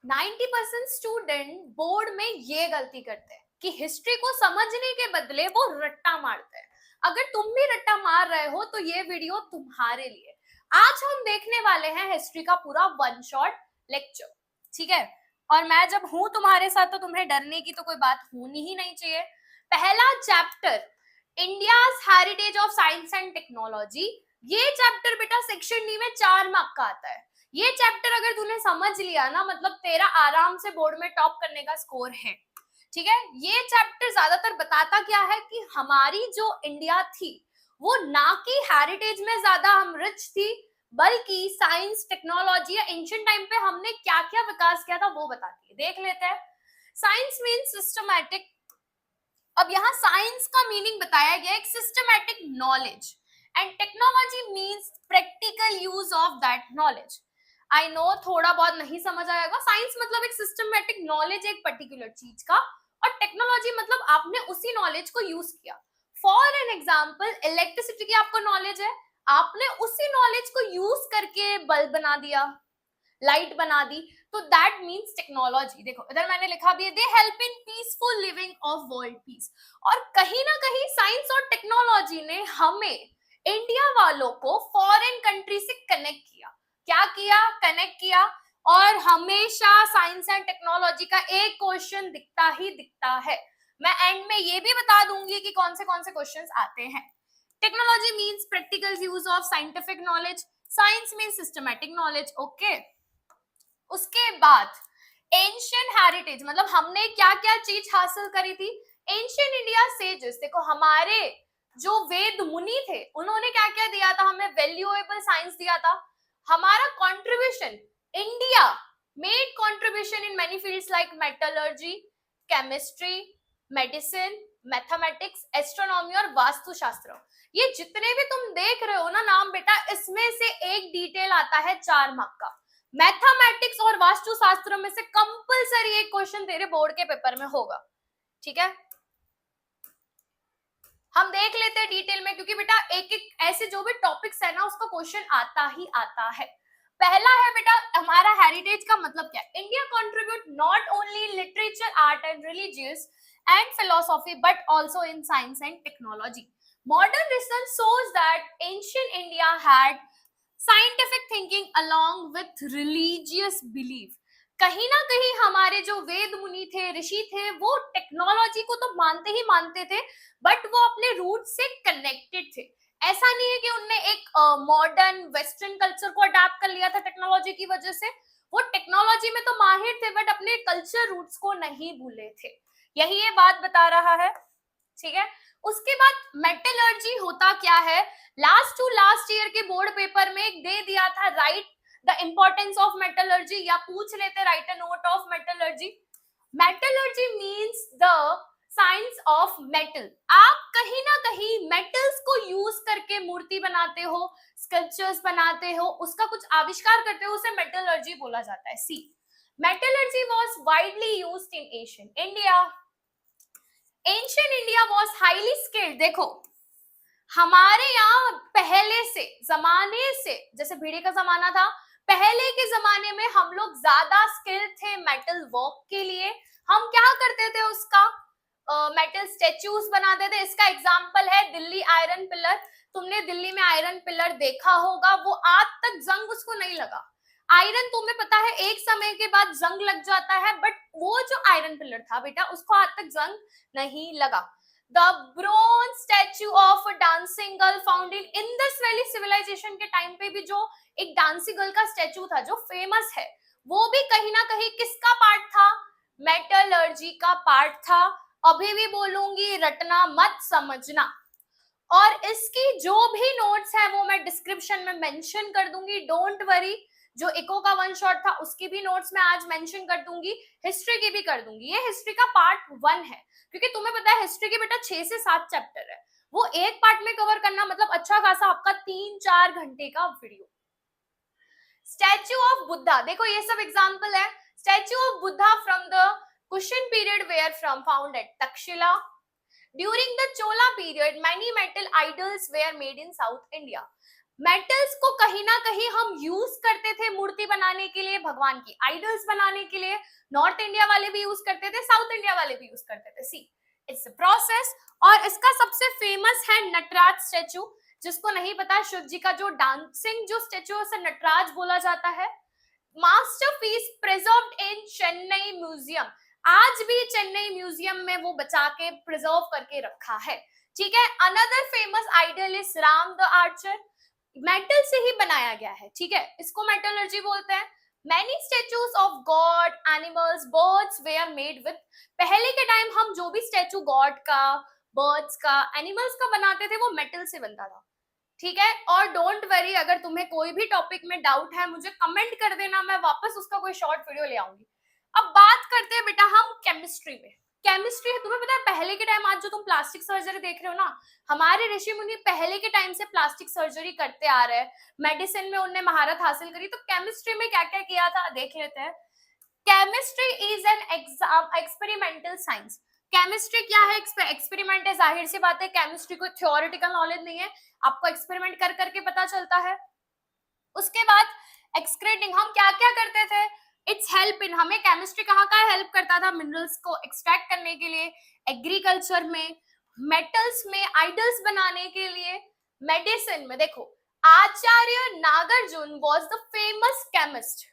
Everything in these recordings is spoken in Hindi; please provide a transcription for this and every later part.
90% स्टूडेंट बोर्ड में ये गलती करते हैं कि हिस्ट्री को समझने के बदले वो रट्टा मारते हैं। अगर तुम भी रट्टा मार रहे हो तो ये वीडियो तुम्हारे लिए। आज हम देखने वाले हैं हिस्ट्री का पूरा वन शॉट लेक्चर, ठीक है। और मैं जब हूं तुम्हारे साथ तो तुम्हें डरने की तो कोई बात होनी ही नहीं चाहिए। पहला chapter, India's heritage of science and technology. ये चैप्टर बेटा सेक्शन डी में 4 मार्क का आता है। ये चैप्टर अगर तूने समझ लिया ना, मतलब तेरा आराम से बोर्ड में टॉप करने का स्कोर है, ठीक है। ये चैप्टर ज्यादातर बताता क्या है कि हमारी जो इंडिया थी वो ना कि हेरिटेज में ज्यादा हम रिच थी, बल्कि साइंस टेक्नोलॉजी या एंशिएंट टाइम पे हमने क्या क्या विकास किया था वो बताती है। देख लेते हैं। Science means systematic. अब यहाँ साइंस का मीनिंग बताया गया एक systematic knowledge, and technology means practical use of that knowledge. I know थोड़ा बहुत नहीं समझ आएगा। साइंस मतलब एक सिस्टमैटिक नॉलेज एक पर्टिकुलर चीज का, और टेक्नोलॉजी मतलब आपने उसी नॉलेज को यूज किया। फॉर एन एग्जाम्पल, इलेक्ट्रिसिटी की आपको नॉलेज है, आपने उसी नॉलेज को यूज करके बल्ब बना दिया, लाइट बना दी, तो दैट मीन्स टेक्नोलॉजी। देखो इधर मैंने लिखा भी है, they help in peaceful living of world peace. और कहीं ना कहीं साइंस और टेक्नोलॉजी ने हमें इंडिया वालों को फॉरेन कंट्री से कनेक्ट किया। क्या किया? कनेक्ट किया। और हमेशा साइंस एंड टेक्नोलॉजी का एक क्वेश्चन दिखता ही दिखता है। मैं एंड में ये भी बता दूंगी कि कौन से क्वेश्चंस आते हैं। Technology means practical use of scientific knowledge, science means systematic knowledge. Okay, उसके बाद एंशियंट हेरिटेज, मतलब हमने क्या क्या चीज हासिल करी थी। एंशियंट इंडिया सेजेस, देखो हमारे जो वेद मुनि थे उन्होंने क्या क्या दिया था हमें, वैल्यूएबल साइंस दिया था। हमारा contribution, India made contribution in many fields like metallurgy, chemistry, medicine, mathematics, astronomy और वास्तुशास्त्र। ये जितने भी तुम देख रहे हो ना नाम बेटा, इसमें से एक डिटेल आता है 4 मार्क का। मैथमेटिक्स और वास्तुशास्त्र में से कंपलसरी एक क्वेश्चन तेरे बोर्ड के पेपर में होगा, ठीक है। हम देख लेते हैं डिटेल में, क्योंकि बेटा एक एक ऐसे जो भी टॉपिक्स है ना उसका क्वेश्चन आता ही आता है। पहला है बेटा हमारा हेरिटेज का मतलब क्या है। India contribute not only in literature, art and religious and philosophy but also in science and technology. Modern research shows that ancient India had scientific thinking along with religious belief. कहीं ना कहीं हमारे जो वेद मुनि थे, ऋषि थे, वो टेक्नोलॉजी को तो मानते ही मानते थे, बट वो अपने रूट से कनेक्टेड थे। ऐसा नहीं है कि उनने एक मॉडर्न वेस्टर्न कल्चर को अडॉप्ट कर लिया था टेक्नोलॉजी की वजह से। वो टेक्नोलॉजी में तो माहिर थे बट अपने कल्चर रूट्स को नहीं भूले थे। यही ये बात बता रहा है, ठीक है। उसके बाद मेटलर्जी होता क्या है। लास्ट टू लास्ट ईयर के बोर्ड पेपर में दे दिया था, right the importance of metallurgy, या पूछ लेते right a note of metallurgy. Metallurgy means the science of metal. आप कहीं ना कहीं मेटल्स को यूज करके मूर्ति बनाते हो, स्कल्पचर्स बनाते हो, उसका कुछ आविष्कार करते हो, उसे मेटलर्जी बोला जाता है। See, metallurgy was widely used in Asian India. Ancient India was highly skilled. देखो हमारे यहाँ पहले से जमाने से, जैसे भिड़े का जमाना था, पहले के जमाने में हम लोग ज्यादा स्किल्ड थे मेटल वर्क के लिए। हम क्या करते थे, उसका मेटल स्टेच्यूज बनाते थे। इसका एग्जांपल है दिल्ली आयरन पिलर। तुमने दिल्ली में आयरन पिलर देखा होगा, वो आज तक जंग उसको नहीं लगा। आयरन तुम्हें पता है एक समय के बाद जंग लग जाता है, बट वो जो आयरन पिलर था बेटा उसको आज तक जंग नहीं लगा। The bronze statue of dancing girl found in Indus valley civilisation के टाइम पे भी जो एक डांसिंग गर्ल का स्टैच्यू था जो फेमस है, वो भी कहीं ना कहीं किसका पार्ट था, मेटलर्जी का पार्ट था। अभी भी बोलूंगी, रटना मत, समझना। और इसकी जो भी नोट्स है वो मैं डिस्क्रिप्शन में मेंशन कर दूंगी, डोंट वरी। जो इको का वन शॉट था उसकी भी नोट्स मैं आज मेंशन कर दूंगी, हिस्ट्री की भी कर दूंगी। ये हिस्ट्री का पार्ट 1 है, क्योंकि तुम्हें पता है हिस्ट्री के बेटा 6 से 7 चैप्टर है, वो एक पार्ट में कवर करना मतलब अच्छा खासा आपका 3-4 घंटे का वीडियो। स्टैच्यू ऑफ बुद्धा, देखो ये सब एग्जाम्पल है। Statue of Buddha from the Kushan period where from found at Takshashila. During the Chola period, many metal idols were made in South India. Metals को कहीं ना कहीं हम यूज करते थे मूर्ति बनाने के लिए, भगवान की आइडल्स बनाने के लिए। नॉर्थ इंडिया वाले भी यूज करते थे, साउथ इंडिया वाले भी यूज करते थे। See it's a process. और इसका सबसे फेमस है नटराज स्टेचू। जिसको नहीं पता, शिव जी का जो डांसिंग जो स्टेचू है उसे नटराज बोला जाता है। मास्टरपीस प्रिजर्व्ड इन चेन्नई म्यूजियम। आज भी चेन्नई म्यूजियम में वो बचा के प्रिजर्व करके रखा है। ठीक है। Another famous idol is Ram the archer. Metal से ही बनाया गया है। ठीक है, इसको मेटलर्जी बोलते हैं। Many statues of God, animals, birds were made with. पहले के टाइम हम जो भी स्टेचू गॉड का, बर्ड्स का, एनिमल्स का बनाते थे वो मेटल से बनता था। ठीक है। और डोंट वरी, अगर तुम्हें कोई भी टॉपिक में डाउट है मुझे कमेंट कर देना, मैं वापस उसका कोई शॉर्ट वीडियो ले आऊंगी। अब बात करते हैं बेटा हम केमिस्ट्री में। केमिस्ट्री है, तुम्हें पता है पहले के टाइम, आज जो तुम प्लास्टिक सर्जरी देख रहे हो ना, हमारे ऋषि मुनि पहले के टाइम से प्लास्टिक सर्जरी करते आ रहे हैं। मेडिसिन में उनने महारत हासिल करी, तो केमिस्ट्री में क्या क्या किया था देख लेते हैं। Chemistry is an experimental science. Chemistry क्या है? एक्सपेरिमेंट है। जाहिर सी बात है, केमिस्ट्री को थ्योरेटिकल नॉलेज नहीं है, आपको एक्सपेरिमेंट कर करके पता चलता है। उसके बाद एक्सक्रीटिंग, हम क्या क्या करते थे? इट्स हेल्प इन, हमें केमिस्ट्री कहाँ का हेल्प करता था? मिनरल्स को एक्सट्रैक्ट करने के लिए, एग्रीकल्चर में, मेटल्स में, आइडल्स बनाने के लिए, मेडिसिन में। देखो, Acharya Nagarjuna was the famous chemist.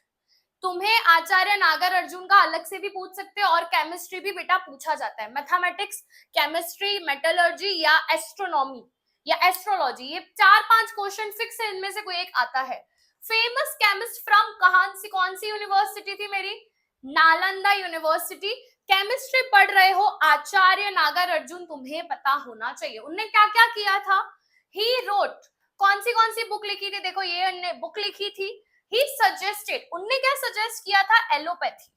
तुम्हें आचार्य नागर अर्जुन का अलग से भी पूछ सकते हो, और केमिस्ट्री भी बेटा पूछा जाता है। मैथमेटिक्स, केमिस्ट्री, मेटलर्जी या एस्ट्रोनॉमी या एस्ट्रोलॉजी, ये 4-5 क्वेश्चन फिक्स है, इनमें से कोई एक आता है। फेमस केमिस्ट फ्रॉम कौन सी यूनिवर्सिटी थी मेरी? नालंदा यूनिवर्सिटी। केमिस्ट्री पढ़ रहे हो, आचार्य नागर अर्जुन तुम्हें पता होना चाहिए। उनने क्या क्या किया था? ही रोट, कौन सी बुक लिखी थी? देखो, ये बुक लिखी थी। ही सजेस्टेड, उनने क्या सजेस्ट किया था? एलोपैथी।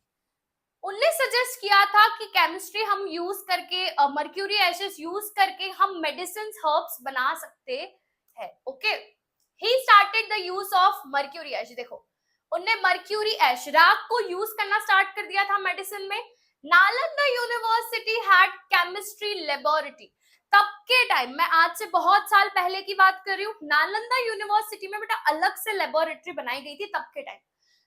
उनने सजेस्ट किया था कि केमिस्ट्री हम यूज करके, मर्क्यूरी एशेस यूज करके हम मेडिसिन हर्ब्स बना सकते हैं। Okay, he started the use of mercury ash. देखो, उनने मर्क्यूरी एश, राख को यूज करना स्टार्ट कर दिया था मेडिसिन में। Nalanda university had chemistry laboratory. तब के टाइम, मैं आज से बहुत साल पहले की बात कर रही हूँ, नालंदा यूनिवर्सिटी में बेटा अलग से लेबोरेटरी बनाई गई थी तब के टाइम,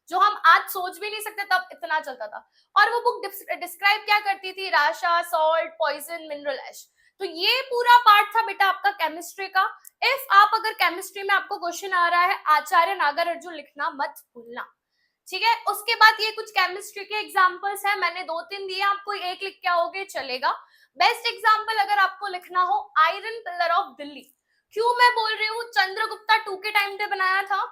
जो हम आज सोच भी नहीं सकते, तब इतना चलता था। और वो बुक डिस्क्राइब क्या करती थी? राशा, सॉल्ट, पॉइजन, मिनरल एश। तो ये पूरा पार्ट था बेटा आपका केमिस्ट्री का। इफ आप अगर केमिस्ट्री में आपको क्वेश्चन आ रहा है, आचार्य नागर अर्जुन लिखना मत भूलना। ठीक है। उसके बाद ये कुछ केमिस्ट्री के एग्जांपल्स हैं, मैंने 2-3 दिए, आपको एक लिख के आओगे चलेगा। बेस्ट एग्जांपल अगर आपको लिखना हो, आयरन पिलर ऑफ दिल्ली। क्यों मैं बोल रही हूँ? चंद्रगुप्ता 2 के टाइम पे बनाया था।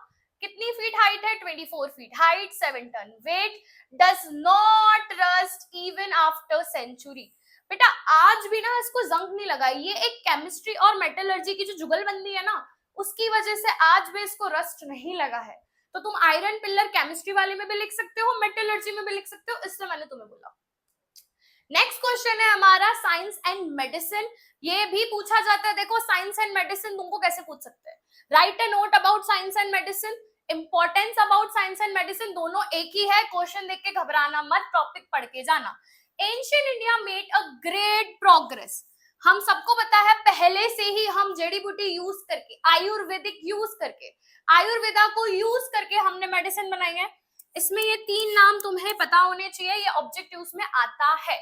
कितनी फीट हाइट है? 24 feet height, 7 ton weight, does not rust even after century. बेटा आज भी ना इसको जंग नहीं लगा। ये एक केमिस्ट्री और मेटलर्जी की जो जुगलबंदी है ना, उसकी वजह से आज भी इसको रस्ट नहीं लगा है। तो तुम आयरन पिलर केमिस्ट्री वाले में भी लिख सकते हो, मेटलर्जी में भी लिख सकते हो, इसलिए मैंने तुम्हें बोला। नेक्स्ट क्वेश्चन है हमारा साइंस एंड मेडिसिन। ये भी पूछा जाता है। देखो, साइंस एंड मेडिसिन तुमको कैसे पूछ सकते हैं? Right a note about science and medicine. Importance about science and medicine दोनों एक ही है। क्वेश्चन देख के घबराना मत, टॉपिक पढ़ के जाना। Ancient India made a great progress. हम सबको पता है पहले से ही हम जड़ी बूटी यूज करके, आयुर्वेदिक यूज करके, आयुर्वेदा को यूज करके हमने मेडिसिन बनाई है। इसमें ये 3 नाम तुम्हें पता होने चाहिए, ये ऑब्जेक्टिव्स में आता है।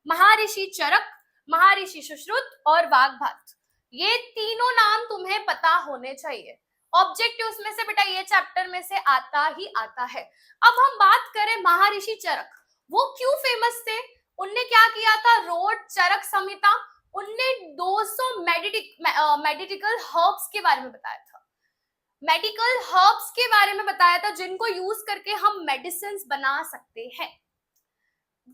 महर्षि चरक, महर्षि सुश्रुत और वाग्भट, ये तीनों नाम तुम्हें पता होने चाहिए। ऑब्जेक्टिव्स में से बेटा ये चैप्टर में से आता ही आता है। अब हम बात करें महर्षि चरक, वो क्यों फेमस थे? उनने क्या किया था? रोट चरक संहिता। उनने 200 मेडिकल हर्ब्स के बारे में बताया था। मेडिकल हर्ब्स के बारे में बताया था जिनको यूज करके हम मेडिसिन बना सकते हैं।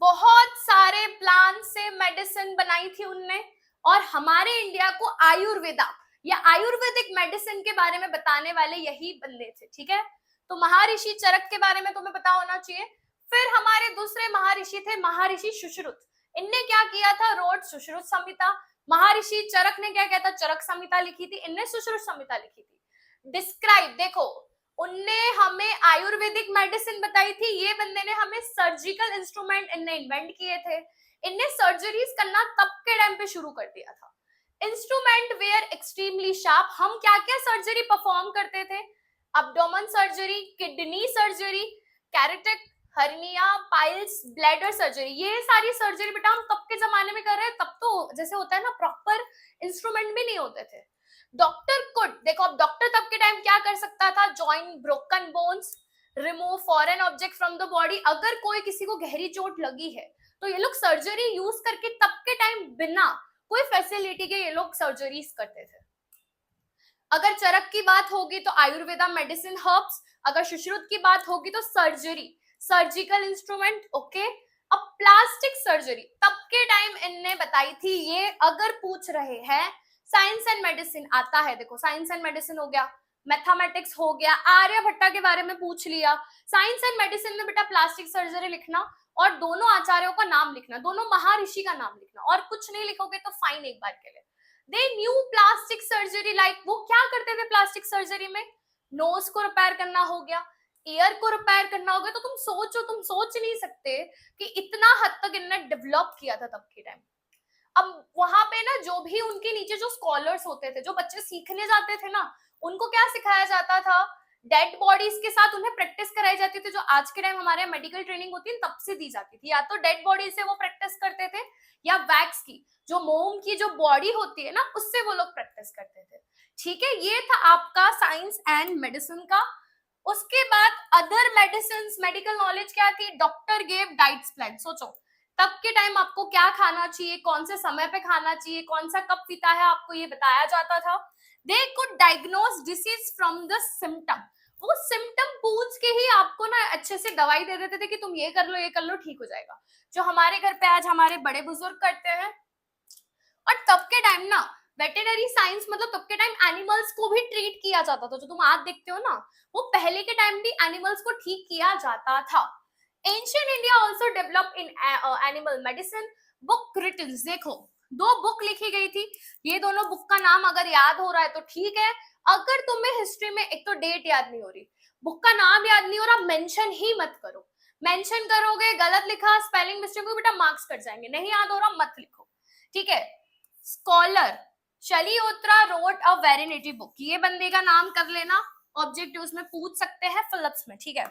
बहुत सारे प्लांट से मेडिसिन बनाई थी उनने, और हमारे इंडिया को आयुर्वेदा या आयुर्वेदिक मेडिसिन के बारे में बताने वाले यही बंदे थे। ठीक है, तो महर्षि चरक के बारे में तुम्हें पता होना चाहिए। फिर हमारे दूसरे महर्षि थे महर्षि सुश्रुत। इनने क्या किया था? रोट सुश्रुत संहिता। महर्षि चरक ने क्या किया था? चरक संहिता लिखी थी। इनने सुश्रुत संहिता लिखी थी। डिस्क्राइब, देखो, उनने हमें आयुर्वेदिक मेडिसिन बताई थी, ये बंदे ने हमें सर्जिकल इंस्ट्रूमेंट इनने इन्वेंट किए थे। इनने सर्जरीज करना तब के टाइम पे शुरू कर दिया था। Instrument were extremely sharp. हम क्या क्या सर्जरी परफॉर्म करते थे? अब्डोमन सर्जरी, किडनी सर्जरी, कैरेटिक, हर्निया, पाइल्स, ब्लैडर सर्जरी। ये सारी सर्जरी बेटा हम कब के जमाने में कर रहे हैं? तब तो जैसे होता है ना, प्रॉपर इंस्ट्रूमेंट भी नहीं होते थे। डॉक्टर कुड, देखो अब डॉक्टर तब के टाइम क्या कर सकता था? Join broken bones, remove foreign object from the body. अगर कोई किसी को गहरी चोट लगी है तो ये लोग सर्जरी यूज करके तब के टाइम बिना कोई फैसिलिटी के ये लोग सर्जरीज करते थे। अगर चरक की बात होगी तो आयुर्वेदा मेडिसिन हर्ब्स, अगर सुश्रुत की बात होगी तो सर्जरी, सर्जिकल इंस्ट्रूमेंट। ओके, अब प्लास्टिक सर्जरी तब के टाइम इनने बताई थी। ये अगर पूछ रहे हैं साइंस एंड मेडिसिन आता है, देखो साइंस एंड मेडिसिन हो गया, मैथमेटिक्स हो गया, आर्यभट्टा के बारे में पूछ लिया। साइंस एंड मेडिसिन में बेटा प्लास्टिक सर्जरी लिखना और दोनों आचार्यों का नाम लिखना, दोनों महर्षि का नाम लिखना, और कुछ नहीं लिखोगे तो फाइन एक बार के लिए। They knew plastic surgery, like वो क्या करते थे प्लास्टिक सर्जरी में? नोज को रिपेयर करना हो गया, ईयर को रिपेयर करना हो गया। तो तुम सोचो, तुम सोच नहीं सकते कि इतना हद तक इन्होंने डेवलप किया था तब के टाइम। अब वहां पे ना जो भी उनके नीचे जो स्कॉलर्स होते थे, जो बच्चे सीखने जाते थे ना, उनको क्या सिखाया जाता था? डेड बॉडीज के साथ उन्हें प्रैक्टिस कराई जाती थी, जो आज के टाइम हमारे मेडिकल ट्रेनिंग होती है तब से दी जाती थी। या तो डेड बॉडी से वो प्रैक्टिस करते थे, या वैक्स की, जो मोम की जो बॉडी होती है ना, उससे वो लोग प्रैक्टिस करते थे। ठीक है, ये था आपका साइंस एंड मेडिसिन का। उसके बाद अदर मेडिसिन, मेडिकल नॉलेज क्या थी? Doctor gave diets plan. सोचो तब के टाइम आपको क्या खाना चाहिए, कौन से समय पे खाना चाहिए, कौन सा कब पीता है, आपको ये बताया जाता था। They could diagnose disease from the symptom. वो सिम्टम पूछ के ही आपको ना अच्छे से दवाई दे देते थे कि तुम ये कर लो, ये कर लो, ठीक हो जाएगा। जो हमारे घर पे आज हमारे बड़े बुजुर्ग करते हैं। और तब के टाइम ना वेटेनरी साइंस मतलब तब के टाइम एनिमल्स को भी ट्रीट किया जाता था। जो तुम आज देखते हो ना, वो पहले के टाइम भी एनिमल्स को ठीक किया जाता था। Ancient India also develop in animal medicine. Book returns, देखो 2 बुक लिखी गई थी। ये दोनों बुक का नाम अगर याद हो रहा है तो ठीक है। अगर तुम्हें हिस्ट्री में एक तो डेट याद नहीं हो रही, बुक का नाम याद नहीं हो रहा, मेंशन ही मत करो। मेंशन करोगे, गलत लिखा, स्पेलिंग मिस्टेक हो, बेटा मार्क्स कट जाएंगे। नहीं याद हो रहा मत लिखो, ठीक है। Scholar Shalihotra wrote a वेरिनिटी book, ये बंदे का नाम कर लेना, ऑब्जेक्टिव्स में पूछ सकते हैं, फिलिप्स में, ठीक है।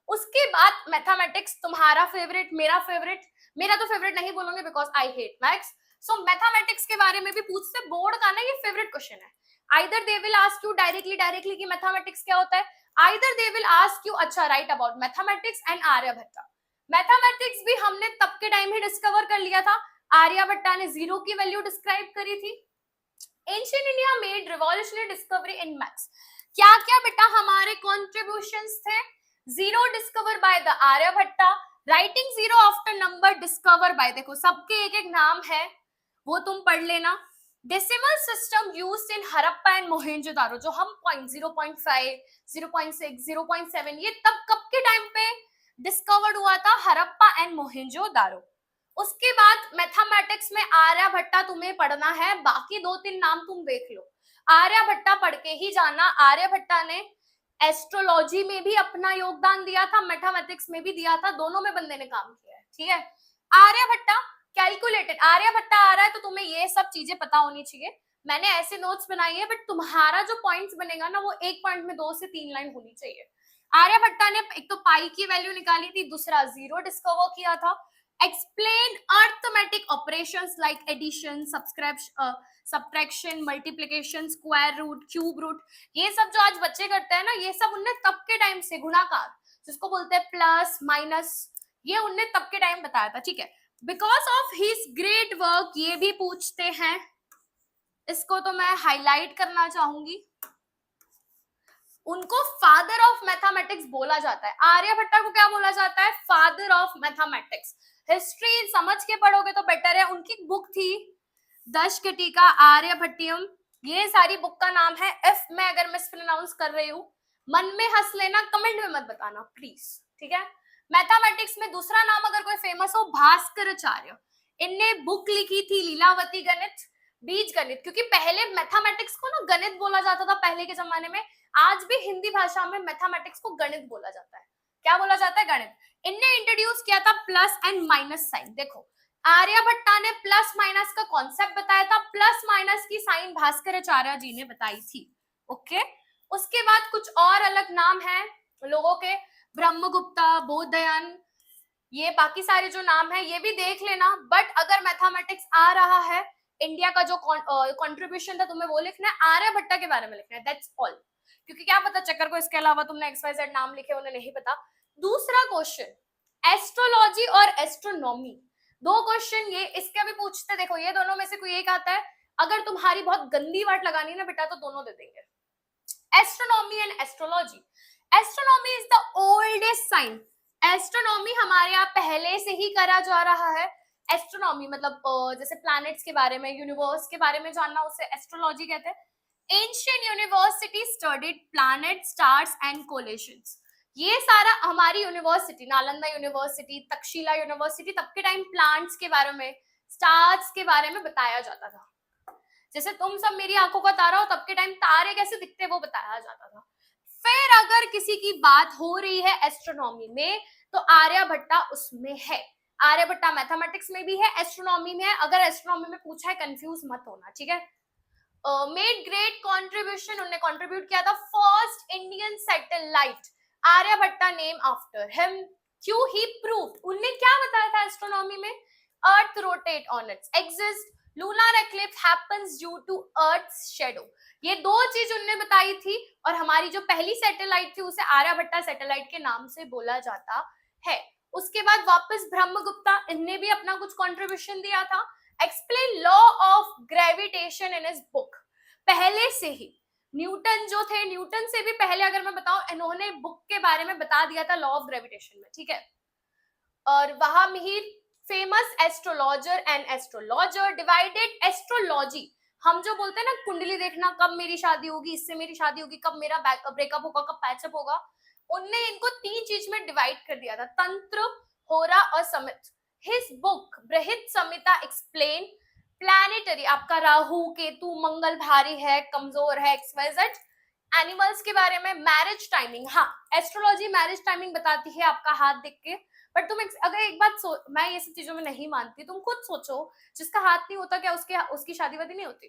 उसके बाद मैथमेटिक्स, तुम्हारा फेवरेट, मेरा फेवरेट, मेरा तो फेवरेट नहीं बोलूंगी because I hate maths. So mathematics के बारे में भी पूछते, बोर्ड का ना ये फेवरेट क्वेश्चन है। Either they will ask you directly कि मैथमेटिक्स क्या होता है, either they will ask you अच्छा write about mathematics and Aryabhata. Mathematics भी हमने तब के टाइम ही डिस्कवर कर लिया था, आर्यभट्टा ने जीरो की वैल्यू डिस्क्राइब करी थी। Ancient India made revolutionary discovery in maths. क्या क्या बेटा हमारे कॉन्ट्रीब्यूशंस थे? Zero discover by the Aryabhatta, writing zero after number discover by, देखो सबके एक एक नाम है, वो तुम पढ़ लेना। Decimal system used in Harappa and Mohenjo-daro, जो हम पॉइंट 0.5, 0.6, 0.7 ये तब कब के टाइम पे डिस्कवर्ड हुआ था? हड़प्पा एंड मोहेंजोदारो। उसके बाद मैथमेटिक्स में आर्यभट्टा तुम्हें पढ़ना है, बाकी 2-3 नाम तुम देख लो, आर्यभट्टा पढ़ के ही जाना। आर्यभट्टा ने एस्ट्रोलॉजी में भी अपना योगदान दिया था, मैथमेटिक्स में भी दिया था, दोनों में बंदे ने काम किया है, ठीक है। आर्यभट्टा कैलकुलेटेड, आर्यभट्टा आ रहा है तो तुम्हें ये सब चीजें पता होनी चाहिए। मैंने ऐसे नोट्स बनाई है, बट तुम्हारा जो पॉइंट्स बनेगा ना, वो एक पॉइंट में 2 से 3 लाइन होनी चाहिए। आर्यभट्टा ने एक तो पाई की वैल्यू निकाली थी, दूसरा जीरो डिस्कवर किया था। Explain arithmetic operations like addition, subtraction, multiplication, square root, cube root, ये सब जो आज बच्चे करते हैं ना, ये सब उनने तब के टाइम से, गुणाकार जिसको बोलते हैं प्लस माइनस, ये उनने तब के टाइम बताया था, ठीक है। Because of his great work, ये भी पूछते हैं, इसको तो मैं हाईलाइट करना चाहूंगी, उनको फादर ऑफ मैथमेटिक्स बोला जाता है। आर्यभट्टा को क्या बोला जाता है? Father of mathematics. हिस्ट्री समझ के पढ़ोगे तो बेटर है। उनकी बुक थी दशकटिका आर्यभट्टियम, ये सारी बुक का नाम है। इफ मैं अगर मिसप्रोनाउंस कर रही हूँ, मन में हंस लेना, कमेंट में मत बताना प्लीज, ठीक है। मैथमेटिक्स में दूसरा नाम अगर कोई फेमस हो, भास्कराचार्य, इनने बुक लिखी थी लीलावती गणित, बीज गणित, क्योंकि पहले मैथमेटिक्स को ना गणित बोला जाता था पहले के जमाने में। आज भी हिंदी भाषा में मैथमेटिक्स को गणित बोला जाता है। क्या बोला जाता है? गणित। इनने इंट्रोड्यूस किया था प्लस एंड माइनस साइन। देखो आर्यभट्टा ने प्लस माइनस का कॉन्सेप्ट बताया था, प्लस माइनस की साइन भास्कराचार्य जी ने बताई थी। ओके, उसके बाद कुछ और अलग नाम है लोगों के, ब्रह्मगुप्ता, बोधयन, ये बाकी सारे जो नाम है ये भी देख लेना। बट अगर मैथमेटिक्स आ रहा है, इंडिया का जो कंट्रीब्यूशन था तुम्हें वो लिखना है, आर्यभट्टा के बारे में लिखना है, दैट्स ऑल। क्योंकि क्या पता चक्कर को इसके अलावा तुमने XYZ नाम लिखे उन्हें नहीं पता। दूसरा क्वेश्चन, एस्ट्रोलॉजी और एस्ट्रोनॉमी, दो क्वेश्चन ये इसके भी पूछते, देखो ये दोनों में से कोई एक आता है, अगर तुम्हारी बहुत गंदी वर्ड लगानी है ना बेटा तो दोनों दे देंगे, astronomy and astrology. Astronomy is the oldest science, astronomy हमारे यहाँ पहले से ही करा जा रहा है। एस्ट्रोनॉमी मतलब जैसे प्लैनेट्स के बारे में, यूनिवर्स के बारे में जानना, उसे एस्ट्रोलॉजी कहते हैं। Ancient university studied planet, stars and constellations, ये सारा हमारी university, Nalanda university, Takshashila university, तब के टाइम प्लांट्स के बारे में, स्टार्स के बारे में बताया जाता था। जैसे तुम सब मेरी आंखों का तारा हो, तब के टाइम तारे कैसे दिखते वो बताया जाता था। फिर अगर किसी की बात हो रही है एस्ट्रोनॉमी में तो आर्यभट्टा उसमें है। आर्यभट्टा मैथमेटिक्स में भी है, एस्ट्रोनॉमी में है। अगर एस्ट्रोनॉमी में पूछा है कंफ्यूज मत होना, ठीक है। मेड ग्रेट कंट्रीब्यूशन, उन्होंने कंट्रीब्यूट किया था, first Indian satellite, Aryabhatta name after him. क्यों? ही प्रूव्ड, उन्होंने क्या बताया था एस्ट्रोनॉमी में, earth rotate on its axis, lunar eclipse happens due to earth's shadow, ये दो चीज उन्होंने बताई थी। और हमारी जो पहली सैटेलाइट थी उसे आर्यभट्टा सैटेलाइट के नाम से बोला जाता है। उसके बाद वापस ब्रह्मगुप्ता, इनने भी अपना कुछ कंट्रीब्यूशन दिया था। Explain law of gravitation in his book, पहले से ही न्यूटन जो थे, न्यूटन से भी पहले अगर मैं बताऊं, इन्होंने बुक के बारे में बता दिया था लॉ ऑफ ग्रेविटेशन में, ठीक है। और वहां Mihir famous astrologer and astrologer divided astrology, हम जो बोलते हैं ना कुंडली देखना, कब मेरी शादी होगी, इससे मेरी शादी होगी, कब मेरा ब्रेकअप होगा, कब पैचअप होगा, उनने इनको तीन चीज में डिवाइड कर दिया था, तंत्र, होरा और समित। हिज बुक बृहत संहिता एक्सप्लेन प्लैनेटरी, आपका राहु केतु मंगल भारी है, कमजोर है, XYZ, एनिमल्स के बारे में, मैरिज टाइमिंग, हाँ एस्ट्रोलॉजी मैरिज टाइमिंग बताती है आपका हाथ देख के। बट तुम अगर एक बात मैं ये सब चीजों में नहीं मानती, तुम खुद सोचो, जिसका हाथ नहीं होता क्या उसकी शादी वादी नहीं होती?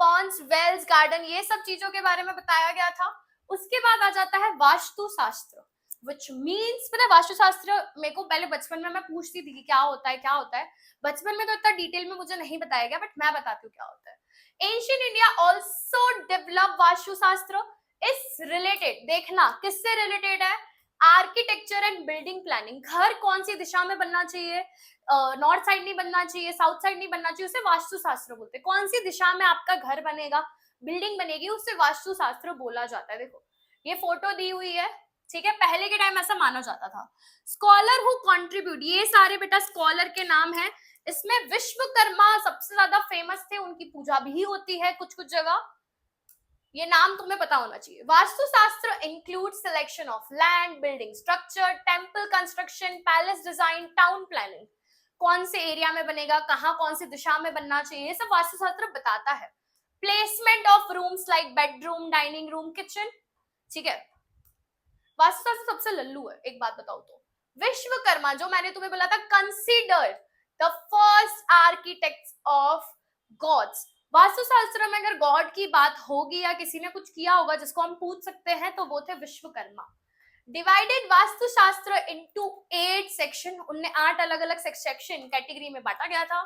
पॉन्ड्स, वेल्स, गार्डन, ये सब चीजों के बारे में बताया गया था। उसके बाद आ जाता है वास्तु शास्त्र, which means, पता है वास्तु शास्त्र मेरे को पहले बचपन में मैं पूछती थी कि क्या होता है क्या होता है, बचपन में तो इतना डिटेल में मुझे नहीं बताया गया, बट मैं बताती हूँ क्या होता है। Ancient India also develop vastu शास्त्र, इस रिलेटेड, देखना किससे रिलेटेड है, आर्किटेक्चर एंड बिल्डिंग प्लानिंग, घर कौन सी दिशा में बनना चाहिए, नॉर्थ साइड नहीं बनना चाहिए, साउथ साइड नहीं बनना चाहिए, उसे वास्तु शास्त्र बोलते हैं। कौन सी दिशा में आपका घर बनेगा, बिल्डिंग बनेगी, उससे वास्तु शास्त्र बोला जाता है। देखो ये फोटो दी हुई है, ठीक है, पहले के टाइम ऐसा माना जाता था। स्कॉलर हु कंट्रीब्यूट, ये सारे बेटा स्कॉलर के नाम है, इसमें विश्वकर्मा सबसे ज्यादा फेमस थे, उनकी पूजा भी होती है कुछ कुछ जगह, ये नाम तुम्हें पता होना चाहिए। Vastu Shastra include selection of land, building structure, temple construction, palace design, town planning, कौन से एरिया में बनेगा, कहाँ कौन सी दिशा में बनना चाहिए, ये सब वास्तुशास्त्र बताता है। Placement of rooms like bedroom, dining room, kitchen, ठीक है। वास्तुशास्त्र सबसे लल्लू है, एक बात बताओ तो, विश्वकर्मा जो मैंने तुम्हें बोला था, considered the first architects of gods, Vastu Shastra में अगर गॉड की बात होगी या किसी ने कुछ किया होगा जिसको हम पूछ सकते हैं तो वो थे विश्वकर्मा। डिवाइडेड वास्तुशास्त्र इनटू 8 सेक्शन, उनने 8 अलग अलग सेक्शन कैटेगरी में बांटा गया था।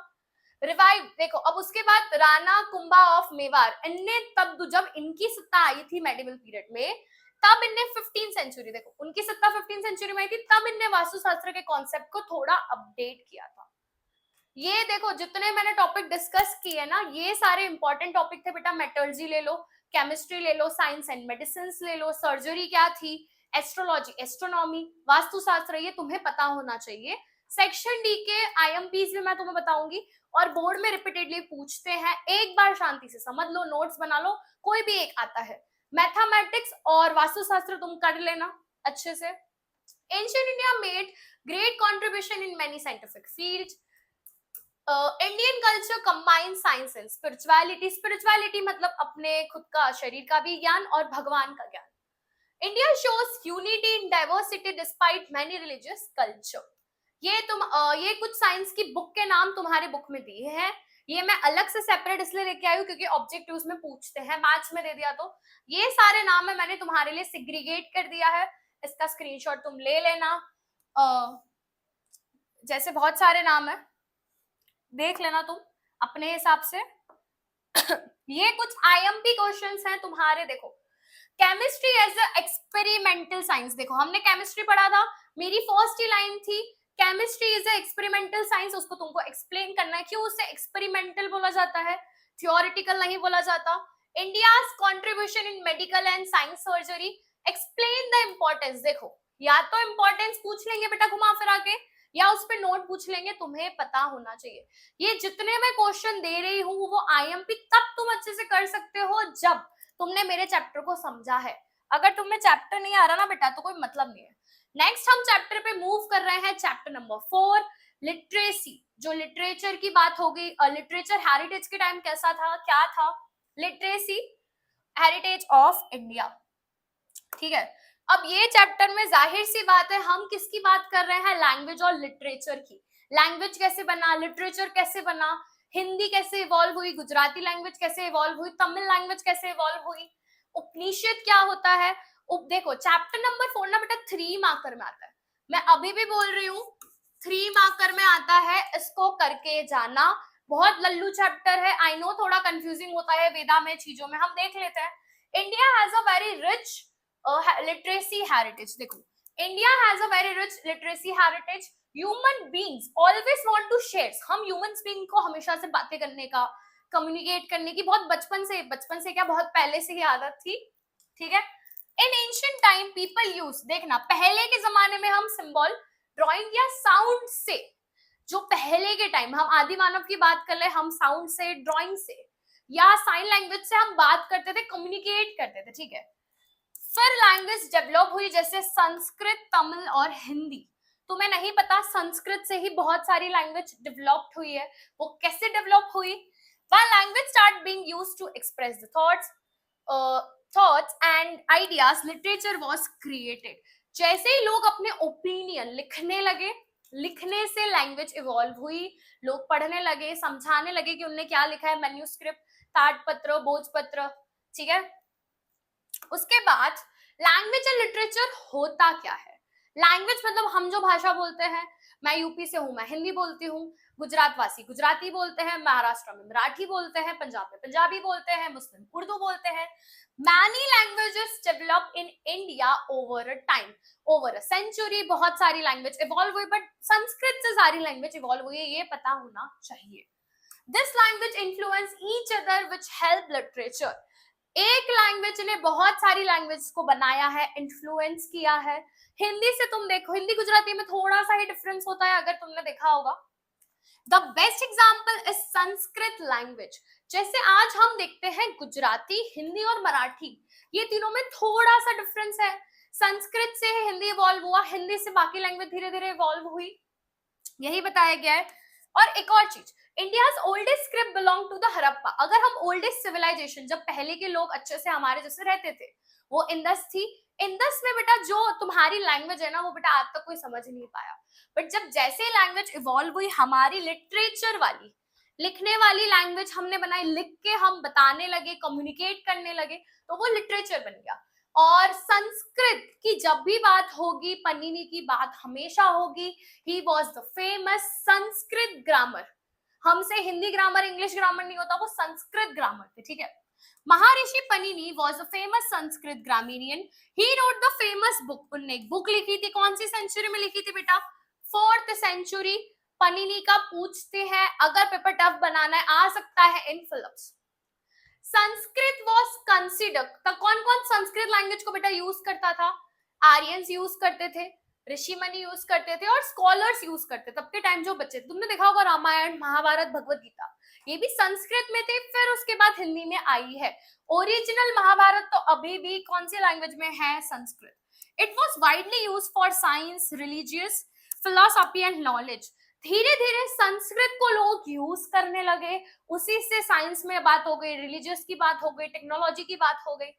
रिवाइव, देखो अब उसके बाद राणा कुंभा ऑफ मेवाड़, इनने तब जब इनकी सत्ता आई थी मेडिवल पीरियड में, तब इनने 15 सेंचुरी, देखो उनकी सत्ता 15 सेंचुरी में आई थी, तब इनने वास्तुशास्त्र के कॉन्सेप्ट को थोड़ा अपडेट किया था। ये देखो जितने मैंने टॉपिक डिस्कस किए ना, ये सारे इंपॉर्टेंट टॉपिक थे बेटा। मेटलर्जी ले लो, केमिस्ट्री ले लो, साइंस एंड मेडिसिन ले लो, सर्जरी क्या थी, एस्ट्रोलॉजी, एस्ट्रोनॉमी, वास्तुशास्त्र, ये तुम्हें पता होना चाहिए। सेक्शन डी के IMPs भी मैं तुम्हें बताऊंगी, और बोर्ड में रिपीटेडली पूछते हैं, एक बार शांति से समझ लो, नोट्स बना लो, कोई भी एक आता है। मैथमेटिक्स और वास्तुशास्त्र तुम कर लेना अच्छे से। Ancient India made great contribution in many scientific fields. Indian culture combine science and spirituality, spirituality मतलब अपने खुद का शरीर का भी ज्ञान और भगवान का ज्ञान। India shows unity in diversity despite many religious culture, ये कुछ साइंस की बुक के नाम तुम्हारे बुक में दिए हैं, ये मैं अलग से सेपरेट इसलिए लेके आई हूँ क्योंकि ऑब्जेक्टिव्स में पूछते हैं, मैथ्स में दे दिया तो ये सारे नाम है मैंने तुम्हारे लिए सिग्रीगेट कर दिया है, इसका स्क्रीनशॉट तुम ले लेना। जैसे बहुत सारे नाम है, देख लेना तुम अपने हिसाब से। ये कुछ आईएमपी क्वेश्चंस हैं तुम्हारे, देखो chemistry as a experimental science, देखो हमने केमिस्ट्री पढ़ा था, मेरी फर्स्ट ही लाइन थी chemistry is a experimental science, उसको तुमको एक्सप्लेन करना है क्यों उसे एक्सपेरिमेंटल बोला जाता है, थियोरिटिकल नहीं बोला जाता। India's contribution in medical and science surgery, explain the importance, देखो या तो इंपॉर्टेंस पूछ लेंगे बेटा घुमा फिरा के या उस पे नोट पूछ लेंगे, तुम्हें पता होना चाहिए। ये जितने मैं क्वेश्चन दे रही हूँ वो आईएमपी तब तुम अच्छे से कर सकते हो जब तुमने मेरे चैप्टर को समझा है, अगर तुम्हें चैप्टर नहीं आ रहा ना बेटा तो कोई मतलब नहीं है। नेक्स्ट हम चैप्टर पे मूव कर रहे हैं, चैप्टर नंबर 4 लिटरेसी, जो लिटरेचर की बात होगी। लिटरेचर हेरिटेज के टाइम कैसा था, क्या था, लिटरेसी हेरिटेज ऑफ इंडिया, ठीक है। अब ये चैप्टर में जाहिर सी बात है हम किसकी बात कर रहे हैं, लैंग्वेज और लिटरेचर की। लैंग्वेज कैसे बना, लिटरेचर कैसे बना, हिंदी कैसे इवॉल्व हुई, गुजराती लैंग्वेज कैसे इवॉल्व हुई, तमिल लैंग्वेज कैसे इवॉल्व हुई, उपनिषद क्या होता है। देखो चैप्टर नंबर 4 ना बेटा 3 मार्कर में आता है, मैं अभी भी बोल रही हूँ 3 मार्कर में आता है, इसको करके जाना। बहुत लल्लू चैप्टर है, आई नो थोड़ा कंफ्यूजिंग होता है वेदा में चीजों में, हम देख लेते हैं। India has a very rich literacy heritage, देखो India has a very rich literacy heritage, human beings always want to share, हम ह्यूमन बीइंग को हमेशा से बातें करने का, कम्युनिकेट करने की बहुत बचपन से क्या बहुत पहले से ही आदत थी, ठीक है। इन एंशिएंट टाइम पीपल यूज, देखना पहले के जमाने में हम सिंबल ड्राइंग या साउंड से, जो पहले के टाइम हम आदि मानव की बात कर ले, हम साउंड से, ड्राइंग से या साइन लैंग्वेज से हम बात करते थे, कम्युनिकेट करते थे, ठीक है। फिर लैंग्वेज डेवलप हुई जैसे संस्कृत, तमिल और हिंदी। तुम्हें नहीं पता संस्कृत से ही बहुत सारी लैंग्वेज डेवलप हुई है, वो कैसे डेवलप हुई, when language start being used to express the thoughts and ideas, literature was created। जैसे ही लोग अपने ओपिनियन लिखने लगे, लिखने से लैंग्वेज इवॉल्व हुई, लोग पढ़ने लगे, समझाने लगे कि उनने क्या लिखा है, मैन्यूस्क्रिप्ट, ताड़पत्र, भोजपत्र, ठीक है। उसके बाद लैंग्वेज एंड लिटरेचर होता क्या है, लैंग्वेज मतलब हम जो भाषा बोलते हैं, मैं यूपी से हूं, मैं हिंदी बोलती हूँ, गुजरात वासी गुजराती बोलते हैं, महाराष्ट्र में मराठी बोलते हैं, पंजाब में पंजाबी बोलते हैं, मुस्लिम उर्दू बोलते हैं। Many languages develop in India over a time, over a century, बहुत सारी लैंग्वेज इवॉल्व हुई, बट संस्कृत से सारी लैंग्वेज इवॉल्व हुई है, ये पता होना चाहिए। This language influence each other which help literature, एक लैंग्वेज ने बहुत सारी लैंग्वेज को बनाया है, इन्फ्लुएंस किया है। हिंदी से तुम देखो, हिंदी गुजराती में थोड़ा सा ही डिफरेंस होता है, अगर तुमने देखा होगा। The best example is Sanskrit language, जैसे आज हम देखते हैं गुजराती, हिंदी और मराठी, ये तीनों में थोड़ा सा डिफरेंस है। संस्कृत से हिंदी इवॉल्व हुआ, हिंदी से बाकी लैंग्वेज धीरे धीरे इवॉल्व हुई, यही बताया गया है। और एक और चीज, India's oldest script belong to the Harappa, अगर हम ओल्डेस्ट सिविलाइजेशन, जब पहले के लोग अच्छे से हमारे जैसे रहते थे, वो इंडस थी। इंडस में बेटा जो तुम्हारी लैंग्वेज है ना, वो बेटा आज तक कोई समझ नहीं पाया, बट जब जैसे लैंग्वेज इवॉल्व हुई, हमारी लिटरेचर वाली, लिखने वाली लैंग्वेज हमने बनाई, लिख के हम बताने लगे, कम्युनिकेट करने लगे, तो वो लिटरेचर बन गया। और संस्कृत की जब भी बात होगी, पन्निनी की बात हमेशा होगी, he was the famous Sanskrit grammar, हमसे हिंदी ग्रामर, इंग्लिश ग्रामर नहीं होता, वो संस्कृत ग्रामर थे, ठीक है। Maharshi Panini was a famous Sanskrit grammarian, he wrote the famous book, उनने एक बुक लिखी थी, कौन सी सेंचुरी में लिखी थी बेटा, 4th सेंचुरी। पन्निनी का पूछते हैं, अगर पेपर टफ बनाना है आ सकता है इन फिलिप्स। संस्कृत वॉज कंसिडर्ड, तो कौन कौन संस्कृत लैंग्वेज को बेटा यूज करता था, आर्यंस यूज करते थे, ऋषि मुनि यूज करते थे और स्कॉलर्स यूज करते, तब के टाइम जो बच्चे, तुमने देखा होगा रामायण, महाभारत, भगवत गीता, ये भी संस्कृत में थे, फिर उसके बाद हिंदी में आई है। ओरिजिनल महाभारत तो अभी भी कौन सी लैंग्वेज में है, Sanskrit. It was widely use for science, religious, philosophy and knowledge. धीरे धीरे संस्कृत को लोग यूज करने लगे, उसी से साइंस में बात हो गई, रिलीजियस की बात हो गई, टेक्नोलॉजी की बात हो गई।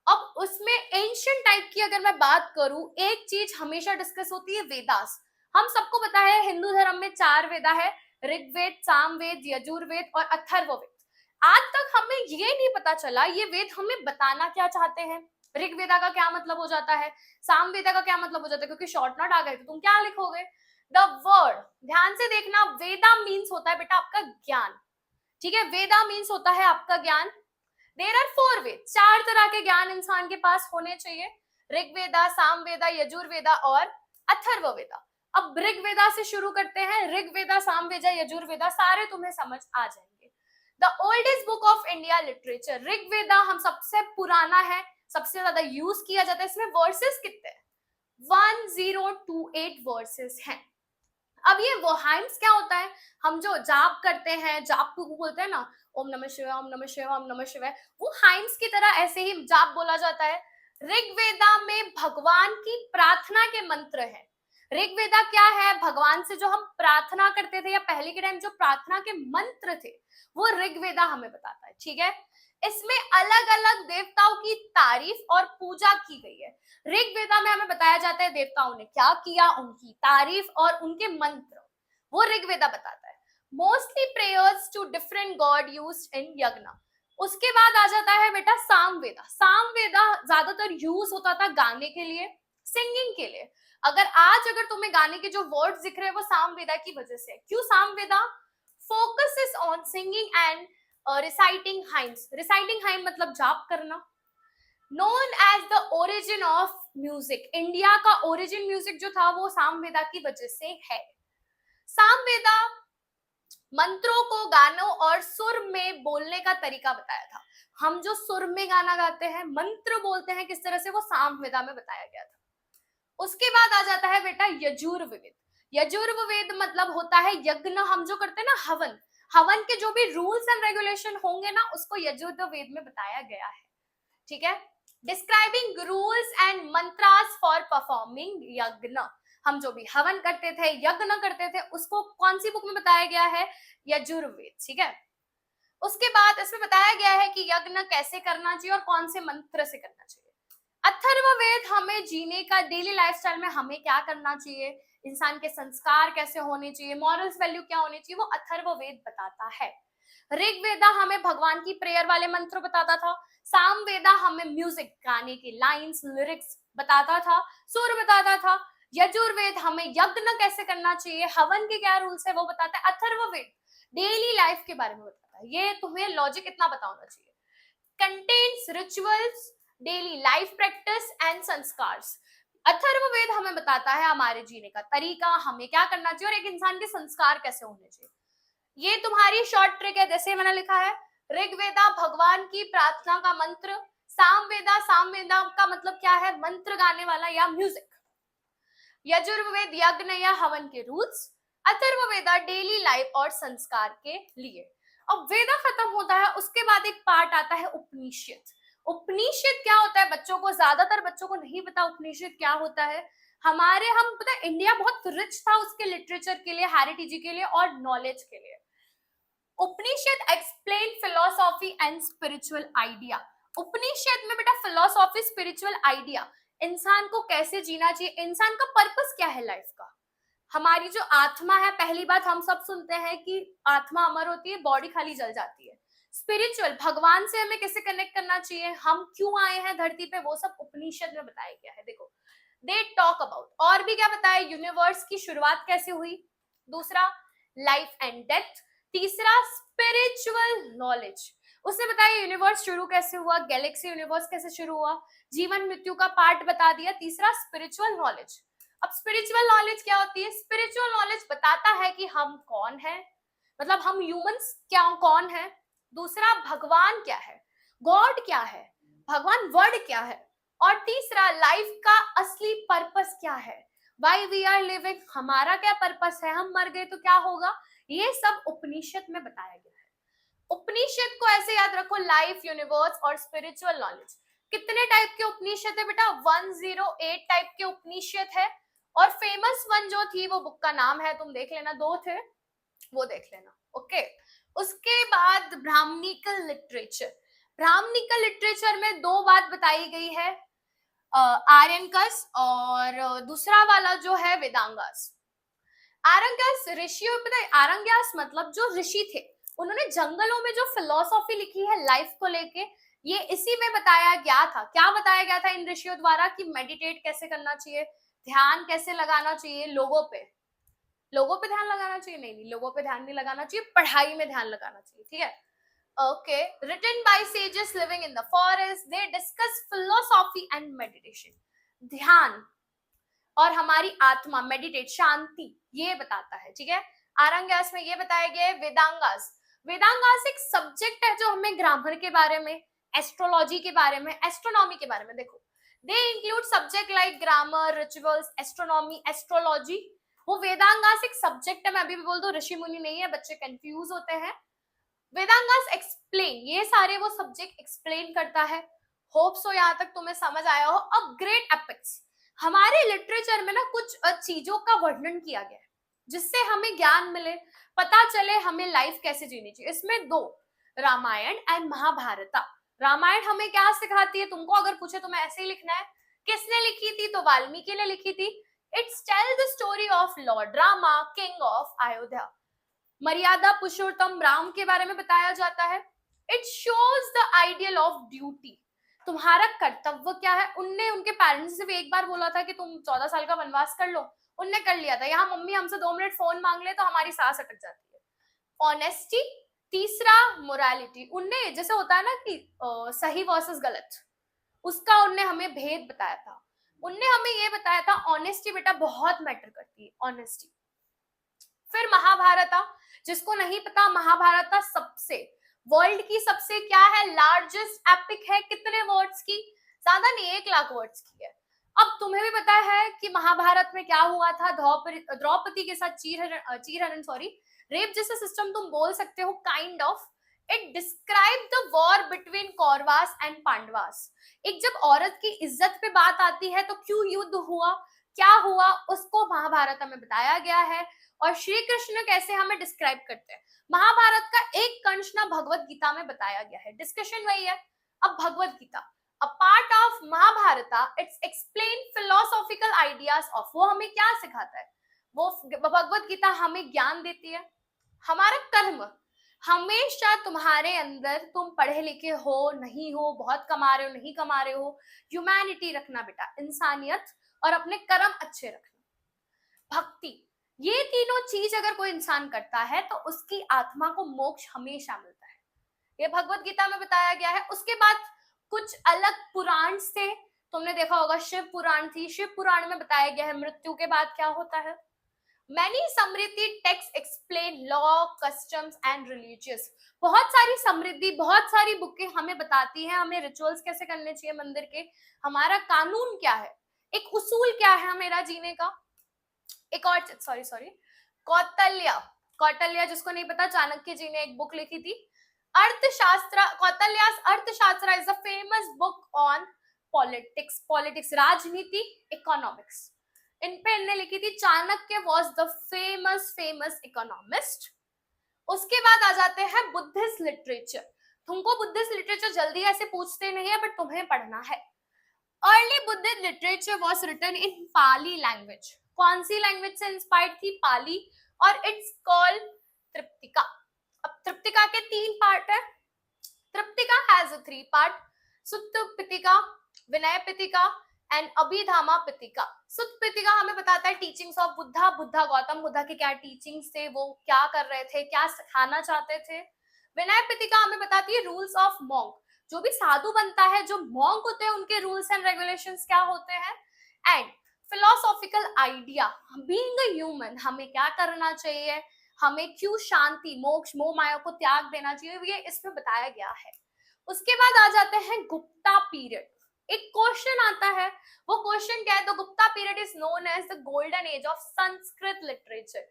अब उसमें एंशिएंट टाइप की अगर मैं बात करूं, एक चीज हमेशा डिस्कस होती है, वेदास। हम सबको पता है हिंदू धर्म में 4 वेदा है, ऋग्वेद, सामवेद, यजुर्वेद और अथर्ववेद। आज तक हमें ये नहीं पता चला ये वेद हमें बताना क्या चाहते हैं। ऋग्वेदा का क्या मतलब हो जाता है, सामवेदा का क्या मतलब हो जाता है, क्योंकि शॉर्ट नोट आ गए तो तुम क्या लिखोगे? द वर्ड, ध्यान से देखना, वेदा मीन्स होता है बेटा आपका ज्ञान, ठीक है, वेदा मीन्स होता है आपका ज्ञान। देयर आर 4 वेद, 4 तरह के ज्ञान इंसान के पास होने चाहिए, ऋग्वेदा, सामवेदा, यजुर्वेदा और अथर्ववेदा। अब ऋग्वेदा से शुरू करते हैं, ऋग्वेदा, सामवेदा, यजुर्वेदा सारे तुम्हें समझ आ जाएंगे। The oldest book of India literature, Rigveda हम सबसे पुराना है, सबसे ज्यादा यूज किया जाता है, इसमें वर्सेस कितने हैं? 1028 वर्सेस हैं। अब ये वहाइम्स क्या होता है, हम जो जाप करते हैं, जाप को बोलते हैं ना, ओम नमः शिवाय, ओम नमः शिवाय, ओम नमः शिवाय, वो हाइम्स की तरह ऐसे ही जाप बोला जाता है। ऋग्वेदा में भगवान की प्रार्थना के मंत्र हैं। ऋग्वेदा क्या है? भगवान से जो हम प्रार्थना करते थे या पहले के टाइम जो प्रार्थना के मंत्र थे वो ऋग्वेदा हमें बताता है, ठीक है। इसमें अलग अलग देवताओं की तारीफ और पूजा की गई है। ऋग्वेदा में हमें बताया जाता है देवताओं ने क्या किया, उनकी तारीफ और उनके मंत्र, वो ऋग्वेदा बताता है। Mostly prayers to different god used in yajna. उसके बाद आ जाता है बेटा सामवेदा। सामवेदा ज्यादातर यूज होता था गाने के लिए, सिंगिंग के लिए। अगर तुम्हें गाने के जो वर्ड्स दिख रहे हैं वो सामवेदा की वजह से। क्यों Samaveda? Focuses on singing and reciting hymns. Reciting hymn मतलब जाप करना। Known as the origin of music, India का ओरिजिन म्यूजिक जो था वो सामवेदा की वजह से है। सामवेदा मंत्रों को गानों और सुर में बोलने का तरीका बताया था। हम जो सुर में गाना गाते हैं, मंत्र बोलते हैं किस तरह से, वो सामवेदा में बताया गया था। उसके बाद आ जाता है बेटा यजुर्वेद। यजुर्वेद मतलब होता है यज्ञ, हम जो करते हैं ना हवन, हवन के जो भी रूल्स एंड रेगुलेशन होंगे ना उसको यजुर्वेद में बताया गया है, ठीक है। Describing rules and mantras for performing yajna, हम जो भी हवन करते थे, यज्ञ करते थे, उसको कौन सी बुक में बताया गया है? यजुर्वेद, ठीक है। उसके बाद इसमें बताया गया है कि यज्ञ कैसे करना चाहिए और कौन से मंत्र से करना चाहिए। अथर्ववेद हमें जीने का, डेली लाइफस्टाइल में हमें क्या करना चाहिए, इंसान के संस्कार कैसे होने चाहिए, मॉरल्स वैल्यू क्या होने चाहिए, वो अथर्ववेद बताता है। ऋग्वेदा हमें भगवान की प्रेयर वाले मंत्र बताता था। सामवेदा हमें म्यूजिक, गाने की लाइंस, लिरिक्स बताता था, सुर बताता था। यजुर्वेद हमें यज्ञ कैसे करना चाहिए, हवन के क्या रूल्स है वो बताता है। अथर्ववेद डेली लाइफ के बारे में बताता है। ये तुम्हें लॉजिक इतना पता होना चाहिए। Contains rituals, daily life practice and sanskaras. Atharvaveda हमें बताता है हमारे जीने का तरीका, हमें क्या करना चाहिए और एक इंसान के संस्कार कैसे होने चाहिए। ये तुम्हारी शॉर्ट ट्रिक है, जैसे मैंने लिखा है ऋग्वेदा भगवान की प्रार्थना का मंत्र, सामवेदा, सामवेदा का मतलब क्या है, मंत्र गाने वाला या म्यूजिक। यजुर्वेद यज्ञ या हवन के रूल्स। अथर्ववेदा डेली लाइफ और संस्कार के लिए। अब वेदा खत्म होता है, उसके बाद एक पार्ट आता है उपनिषद। उपनिषद क्या होता है, बच्चों को, ज्यादातर बच्चों को नहीं पता उपनिषद क्या होता है। हम पता है इंडिया बहुत रिच था उसके लिटरेचर के लिए, हेरिटेज के लिए और नॉलेज के लिए। Upanishad explain philosophy and spiritual idea. Upanishad में बेटा फिलोसॉफी, स्पिरिचुअल आइडिया, इंसान को कैसे जीना चाहिए, इंसान का पर्पस क्या है लाइफ का। हमारी जो आत्मा है, पहली बात हम सब सुनते हैं कि आत्मा अमर होती है, बॉडी खाली जल जाती है। स्पिरिचुअल, भगवान से हमें कैसे कनेक्ट करना चाहिए, हम क्यों आए हैं धरती पे, वो सब उपनिषद में बताया गया है। देखो दे टॉक अबाउट, और भी क्या बताया, यूनिवर्स की शुरुआत कैसे हुई, दूसरा लाइफ एंड डेथ, तीसरा स्पिरिचुअल नॉलेज, उसने बताया यूनिवर्स शुरू कैसे हुआ, गैलेक्सी यूनिवर्स कैसे शुरू हुआ, जीवन मृत्यु का पार्ट बता दिया, तीसरा स्पिरिचुअल नॉलेज। अब स्पिरिचुअल नॉलेज क्या होती है? स्पिरिचुअल नॉलेज बताता है कि हम कौन है, मतलब हम ह्यूमंस क्या कौन है, दूसरा भगवान क्या है, गॉड क्या है, भगवान वर्ड क्या है, और तीसरा लाइफ का असली पर्पस क्या है, वाई वी आर लिविंग, हमारा क्या पर्पस है, हम मर गए तो क्या होगा, ये सब उपनिषद में बताया गया है। उपनिषद को ऐसे याद रखो, लाइफ, यूनिवर्स और स्पिरिचुअल नॉलेज। कितने टाइप के उपनिषद है बेटा? 108 टाइप के उपनिषद है, और फेमस वन जो थी वो बुक का नाम है, तुम देख लेना, 2 थे वो देख लेना, ओके। उसके बाद ब्राह्मणिकल लिटरेचर। ब्राह्मणिकल लिटरेचर में 2 बात बताई गई है, आर्यनकस और दूसरा वाला जो है वेदांगास। आरंग्यास ऋषियों, पता है आरंग्यास मतलब जो ऋषि थे, उन्होंने जंगलों में जो फिलोसॉफी लिखी है लाइफ को लेके, ये इसी में बताया गया था। क्या बताया गया था इन ऋषियों द्वारा कि मेडिटेट कैसे करना चाहिए, ध्यान कैसे लगाना चाहिए, लोगों पे ध्यान लगाना चाहिए, नहीं लोगों पे ध्यान नहीं लगाना चाहिए, पढ़ाई में ध्यान लगाना चाहिए, ठीक है। Okay, written by sages living in the forest, they discuss philosophy and meditation. ध्यान और हमारी आत्मा, मेडिटेट, शांति, ये बताता है, ठीक है। आरंग्यास में ये बताया गया है। वेदांगास, वेदांगास एक सब्जेक्ट है जो हमें ग्रामर के बारे में, एस्ट्रोलॉजी के बारे में, एस्ट्रोनॉमी के बारे में, देखो they include subject like grammar, rituals, astronomy, astrology. वो वेदांगास एक सब्जेक्ट है, मैं अभी भी बोल दूं, ऋषि मुनि नहीं है, बच्चे कंफ्यूज होते हैं। वेदांगास एक्सप्लेन, ये सारे वो सब्जेक्ट एक्सप्लेन करता है। होप सो यहाँ तक तुम्हें समझ आया हो। अब ग्रेट एपिक्स, हमारे लिटरेचर में ना कुछ चीजों का वर्णन किया गया है जिससे हमें ज्ञान मिले, पता चले हमें लाइफ कैसे जीनी चाहिए। इसमें दो, रामायण एंड महाभारत। रामायण हमें क्या सिखाती है, तुमको अगर पूछे तो मैं ऐसे ही लिखना है, किसने लिखी थी, तो वाल्मीकि ने लिखी थी। Its tell the story of lord Rama, king of Ayodhya. मर्यादा पुरुषोत्तम राम के बारे में बताया जाता है। It shows the ideal of duty, तुम्हारा कर्तव्य क्या है। उनने उनके पेरेंट्स से भी एक बार बोला था कि तुम 14 साल का वनवास कर लो, उनने कर लिया था। यहाँ मम्मी हमसे 2 मिनट फोन मांग ले तो हमारी सांस अटक जाती है। ऑनेस्टी, तीसरा मोरालिटी, उनने जैसे होता है ना कि सही वर्सेस गलत, उसका उनने हमें भेद बताया था। उनने हमें ये बताया था ऑनेस्टी बेटा बहुत मैटर करती है, ऑनेस्टी। फिर महाभारत, जिसको नहीं पता, महाभारत सबसे वर्ल्ड की सबसे क्या है, लार्जेस्ट एपिक है। कितने वर्ड्स की, ज्यादा नहीं, 1 लाख वर्ड्स की है। अब तुम्हें भी पता है कि महाभारत में क्या हुआ था, द्रौपदी के साथ चीरहरण सॉरी रेप जैसा सिस्टम तुम बोल सकते हो, kind of. It describe the war between Kauravas and Pandavas. एक जब औरत की इज्जत पे बात आती है तो क्यों युद्ध हुआ, क्या हुआ, उसको महाभारत में बताया गया है। और श्री कृष्ण कैसे हमें डिस्क्राइब करते हैं, महाभारत का एक कंश ना भगवत गीता में बताया गया है। डिस्कशन वही है। अब Bhagavad Gita, a part of Mahabharata, it's explain philosophical ideas of, वो हमें क्या सिखाता है, वो भगवत गीता हमें ज्ञान देती है। हमारा कर्म, हमेशा तुम्हारे अंदर, तुम पढ़े लिखे हो नहीं हो, बहुत कमा रहे हो नहीं कमा रहे हो, ह्यूमैनिटी रखना बेटा, इंसानियत, और अपने कर्म अच्छे रखना। भक्ति, ये तीनों चीज अगर कोई इंसान करता है तो उसकी आत्मा को मोक्ष हमेशा मिलता है। ये भगवत गीता में बताया गया है। उसके बाद कुछ अलग पुराण से, तुमने देखा होगा शिव पुराण थी, शिव पुराण में बताया गया है मृत्यु के बाद क्या होता है। Many Samriddhi text explain law, customs and religious, बहुत सारी समृद्धि, बहुत सारी बुकें हमें बताती है हमें रिचुअल्स कैसे करने चाहिए मंदिर के, हमारा कानून क्या है, एक उसूल क्या है मेरा जीने का। एक और सॉरी कौटिल्य, कौटिल्य जिसको नहीं पता, चाणक्य जी ने एक बुक लिखी थी, Arthashastra. Kautilya's Arthashastra is a famous book on politics, राजनीति, इकोनॉमिक्स, इन पे इनने लिखी थी। Chanakya was the famous economist. उसके बाद आ जाते हैं बुद्धिस्ट लिटरेचर। तुमको बुद्धिस्ट लिटरेचर जल्दी ऐसे पूछते नहीं है, बट तुम्हें पढ़ना है। Early Buddhist literature was written in Pali language. कौन सी लैंग्वेज से इंस्पायर्ड थी, पाली, और इट्स कॉल्ड त्रिपिटका। अब त्रिपिटका के 3 पार्ट है। Tripitaka has 3 part, Sutta Pitaka, Vinaya Pitaka and Abhidhamma Pitaka. Sutta Pitaka हमें बताता है टीचिंग्स ऑफ बुद्धा, बुद्धा गौतम बुद्धा के क्या टीचिंग्स थे, वो क्या कर रहे थे, क्या सिखाना चाहते थे। विनय पिटिका हमें बताती है रूल्स ऑफ मॉन्क, जो भी साधु बनता है, जो मॉन्क होते हैं, उनके रूल्स एंड रेगुलेशंस क्या होते हैं। And philosophical idea, being a human, हमें क्या करना चाहिए, हमें क्यों शांति, मोक्ष, मोह माया को त्याग देना चाहिए, ये इसमें बताया गया है। उसके बाद आ जाते हैं गुप्ता पीरियड। एक क्वेश्चन आता है, वो क्वेश्चन क्या है, the Gupta period is known as the golden age of Sanskrit literature.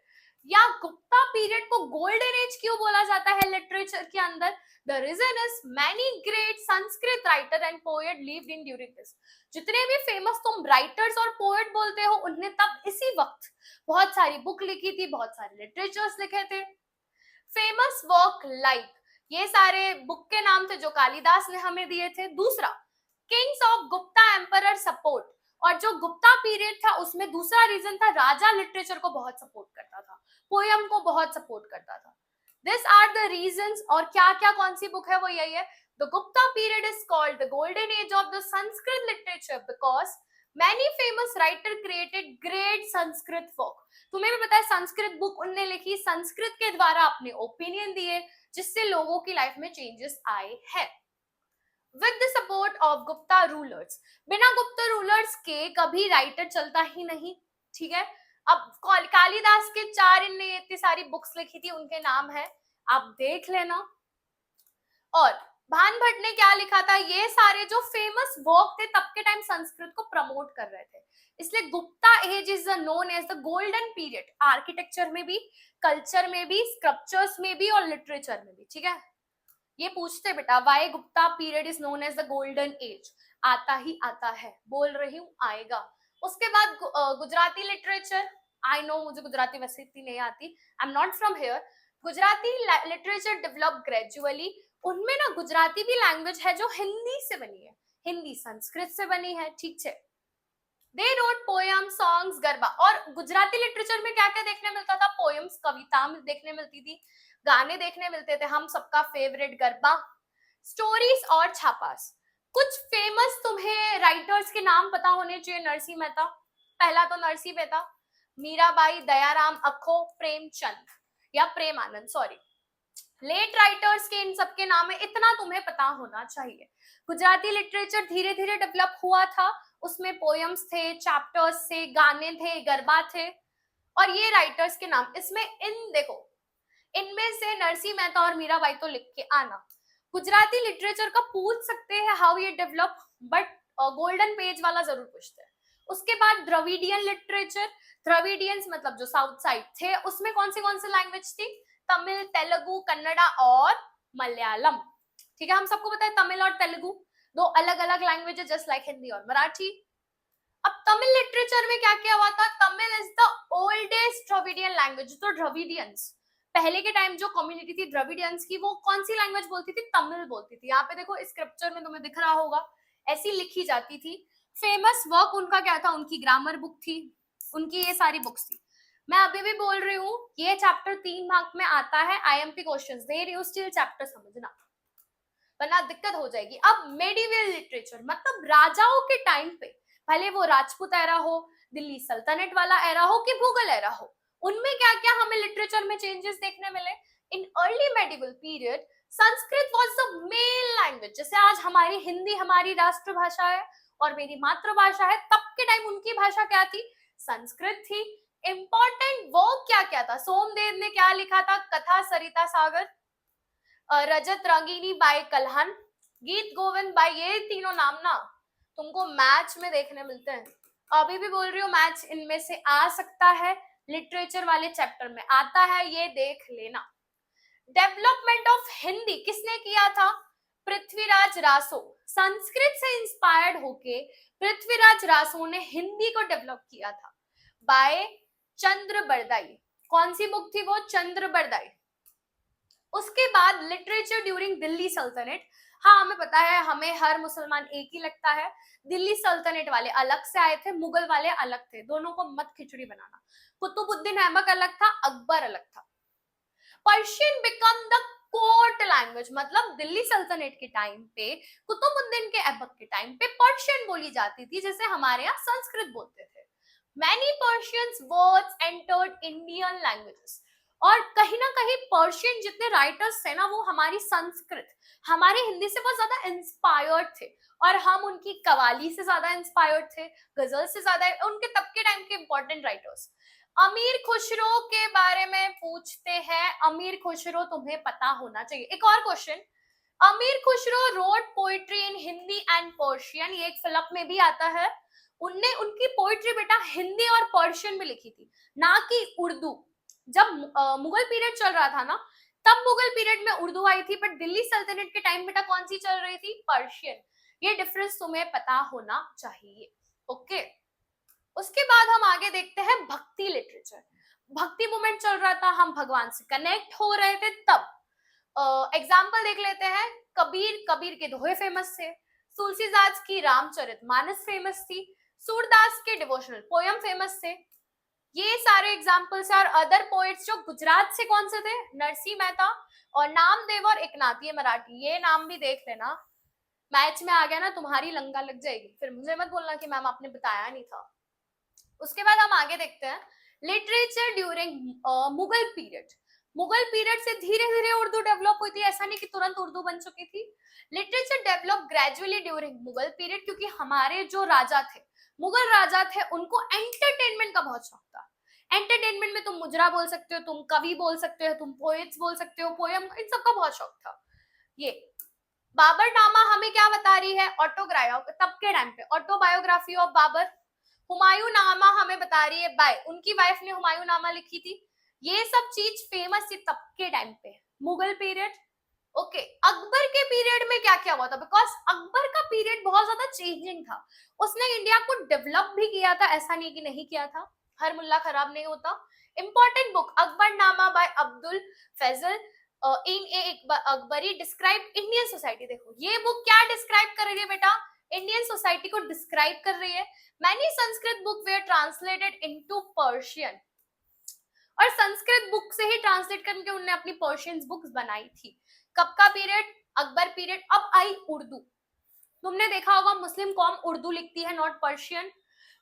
या गुप्ता पीरियड को गोल्डन एज क्यों बोला जाता है लिटरेचर के अंदर, the reason is many great Sanskrit writer and poet lived in during this. जितने भी फेमस तुम राइटर्स और पोएट बोलते हो, उन्हें तब इसी वक्त बहुत सारी बुक लिखी थी, बहुत सारे लिटरेचर्स लिखे थे। फेमस वर्क लाइक, ये सारे बुक के नाम थे जो कालिदास ने हमें दिए थे। दूसरा, Kings of Gupta emperor support, और जो गुप्ता पीरियड था उसमें दूसरा रीजन था, राजा लिटरेचर को बहुत सपोर्ट करता था, पोयम को बहुत सपोर्ट करता था। This are the reasons. और क्या क्या कौन सी बुक है वो यही है, the Gupta period is called the golden age of the Sanskrit literature because many famous writer created great Sanskrit work. तुम्हें भी पता है संस्कृत बुक उनने लिखी, संस्कृत के द्वारा अपने ओपिनियन दिए, जिससे लोगों की लाइफ में चेंजेस आए हैं। With the support of Gupta rulers, बिना गुप्ता रूलर्स के कभी राइटर चलता ही नहीं, ठीक है। अब कालिदास के 4 इनने इतनी सारी बुक्स लिखी थी, उनके नाम है, आप देख लेना। और भान भट्ट ने क्या लिखा था, ये सारे जो फेमस वर्क थे तब के टाइम संस्कृत को प्रमोट कर रहे थे, इसलिए Gupta age is known as the golden period, architecture में भी, कल्चर में भी, स्क्रप्चर्स में भी और लिटरेचर में भी, ठीक है। ये पूछते बेटा why Gupta period is known as the golden age, आता ही आता है, बोल रही हूँ आएगा। उसके बाद गुजराती लिटरेचर, आई नो मुझे गुजराती वैसे इतनी नहीं आती, I am not from here. Gujarati literature develop gradually, उनमें ना गुजराती भी लैंग्वेज है जो हिंदी से बनी है, हिंदी संस्कृत से बनी है, ठीक है। They wrote poem songs garba, और गुजराती लिटरेचर में क्या क्या देखने मिलता था, पोयम्स कविता देखने मिलती थी, गाने देखने मिलते थे, हम सबका फेवरेट गरबा, स्टोरीज और छापास। कुछ फेमस तुम्हें राइटर्स के नाम पता होने चाहिए, नरसिंह मेहता, पहला तो नरसिंह मेहता, मीराबाई, दयाराम अखो, प्रेमचंद या प्रेम आनंद, सॉरी, लेट राइटर्स के इन सबके नाम है, इतना तुम्हें पता होना चाहिए। गुजराती लिटरेचर धीरे धीरे डेवलप हुआ था, उसमें पोयम्स थे, चैप्टर्स थे, गाने थे, गरबा थे, और ये राइटर्स के नाम, इसमें इन देखो, इनमें से नरसिंह मेहता और मीराबाई तो लिख के आना। गुजराती लिटरेचर का पूछ सकते हैं हाउ ये डेवलप, बट गोल्डन पेज वाला जरूर पूछते हैं। उसके बाद द्रविडियन लिटरेचर, द्रविडियंस मतलब जो साउथ साइड थे, उसमें कौन सी लैंग्वेज थी, तमिल, तेलुगु, कन्नड़ा और मलयालम, ठीक है। हम सबको पता है तमिल और तेलुगु दो अलग अलग लैंग्वेज है, जस्ट लाइक हिंदी और मराठी। अब तमिल लिटरेचर में क्या क्या हुआ था, Tamil is the oldest Dravidian language, तो द्रविडियंस पहले के टाइम जो कम्युनिटी थी द्रविडियंस की, वो कौन सी लैंग्वेज बोलती थी, तमिल बोलती थी। यहाँ पे देखो स्क्रिप्चर में तुम्हें दिख रहा होगा, ऐसी लिखी जाती थी। फेमस वर्क उनका क्या था, उनकी ग्रामर बुक थी, उनकी ये सारी बुक्स थी। मैं अभी भी बोल रही हूँ ये चैप्टर 3 मार्क में आता है, आईएमपी क्वेश्चंस दे रही हूँ, स्टिल चैप्टर समझना वरना दिक्कत हो जाएगी। अब मेडिवल लिटरेचर मतलब राजाओं के टाइम पे, भले वो राजपूत एरा हो, दिल्ली सल्तनत वाला एरा हो कि मुगल एरा हो, उनमें क्या क्या हमें लिटरेचर में चेंजेस देखने मिले। In early medieval period Sanskrit was the main language, जैसे आज हमारी हिंदी हमारी राष्ट्रभाषा है और मेरी मातृभाषा है, तब के टाइम उनकी भाषा क्या थी, संस्कृत थी। इंपॉर्टेंट वर्क क्या क्या था, सोमदेव ने क्या लिखा था, कथा सरिता सागर, रजत रंगीनी बाय कल्हन, गीत गोविंद बाय, ये तीनों नाम ना तुमको मैच में देखने मिलते हैं। अभी भी बोल रही हूँ मैच इनमें से आ सकता है, लिटरेचर वाले चैप्टर में आता है, ये देख लेना। डेवलपमेंट ऑफ हिंदी किसने किया था, पृथ्वीराज रासो, संस्कृत से इंस्पायर्ड होके पृथ्वीराज रासो ने हिंदी को डेवलप किया था बाय चंद्र बरदाई। कौन सी बुक थी वो, चंद्र बरदाई। उसके बाद लिटरेचर ड्यूरिंग दिल्ली सल्तनत, हाँ हमें पता है, हमें हर मुसलमान एक ही लगता है, दिल्ली सल्तनत वाले अलग से आए थे, मुगल वाले अलग थे, दोनों को मत खिचड़ी बनाना। कुतुबुद्दीन ऐबक अलग था, अकबर अलग था। Persian become the court language, मतलब दिल्ली सल्तनत के टाइम पे, कुतुबुद्दीन के ऐबक के टाइम पे पर्शियन बोली जाती थी, जैसे हमारे यहाँ संस्कृत बोलते थे। Many Persian words entered Indian languages, और कहीं ना कहीं पर्शियन जितने राइटर्स थे ना, वो हमारी संस्कृत, हमारी हिंदी से बहुत ज्यादा इंस्पायर्ड थे, और हम उनकी कवाली से ज्यादा इंस्पायर्ड थे, गजल से ज्यादा, उनके तब के टाइम के इंपॉर्टेंट राइटर्स। अमीर खुसरो के बारे में पूछते हैं, अमीर खुसरो तुम्हें पता होना चाहिए। एक और क्वेश्चन, अमीर Khusro road poetry in Hindi and Persian, ये एक फिलप में भी आता है। उनने उनकी पोइट्री बेटा हिंदी और पर्शियन में लिखी थी, ना कि उर्दू। जब मुगल पीरियड चल रहा था ना, तब मुगल पीरियड में उर्दू आई थी, बट दिल्ली सल्तनत के टाइम बेटा कौन सी चल रही थी, पर्शियन। ये डिफरेंस तुम्हें पता होना चाहिए, ओके। उसके बाद हम आगे देखते हैं भक्ति लिटरेचर। भक्ति मूवमेंट चल रहा था, हम भगवान से कनेक्ट हो रहे थे तब। एग्जाम्पल देख लेते हैं, कबीर, कबीर के दोहे फेमस थे, तुलसीदास की रामचरितमानस फेमस थी, सूरदास के डिवोशनल पोयम फेमस थे। ये सारे एग्जाम्पल्स और अदर पोएट्स जो गुजरात से कौन से थे, नरसिंह मेहता और नामदेव और एकनाथ, ये मराठी, ये नाम भी देख लेना। मैच में आ गया ना तुम्हारी लंका लग जाएगी, फिर मुझे मत बोलना कि मैम आपने बताया नहीं था। उसके बाद हम आगे देखते हैं literature during Mughal period. Mughal period से धीरे धीरे उर्दू डेवलप हुई थी, ऐसा नहीं कि तुरंत उर्दू बन चुकी थी। Literature develop gradually during Mughal period, क्योंकि हमारे जो राजा थे, मुगल राजा थे, उनको एंटरटेनमेंट का बहुत शौक था। एंटरटेनमेंट में तुम मुजरा बोल सकते हो, तुम कवि बोल सकते हो, तुम पोएट्स बोल सकते हो, पोयम, इन सबका बहुत शौक था। ये बाबरनामा हमें क्या बता रही है, ऑटोग्राफ, तब के टाइम पे ऑटोबायोग्राफी ऑफ बाबर। हुमायूं नामा हमें बता रही है बाय, उनकी वाइफ ने हुमायूं नामा लिखी थी। ये सब चीज फेमस थी तब के टाइम पे, मुगल पीरियड। ओके, अकबर के पीरियड में क्या क्या हुआ था, बिकॉज अकबर का पीरियड बहुत ज्यादा चेंजिंग था। उसने इंडिया को डेवलप भी किया था, ऐसा नहीं कि नहीं किया था, हर मुल्ला खराब नहीं होता। Important book Akbarnama by Abdul Faizal Ain i Akbari describe Indian society. देखो ये बुक क्या डिस्क्राइब कर रही है बेटा, इंडियन सोसाइटी को डिस्क्राइब कर रही है। Many Sanskrit book were translated into Persian, और संस्कृत बुक से ही ट्रांसलेट करके उन्होंने अपनी पर्शियन बुक्स बनाई थी। कब का पीरियड, अकबर पीरियड। अब आई उर्दू। तुमने देखा होगा मुस्लिम कौम उर्दू लिखती है, not Persian.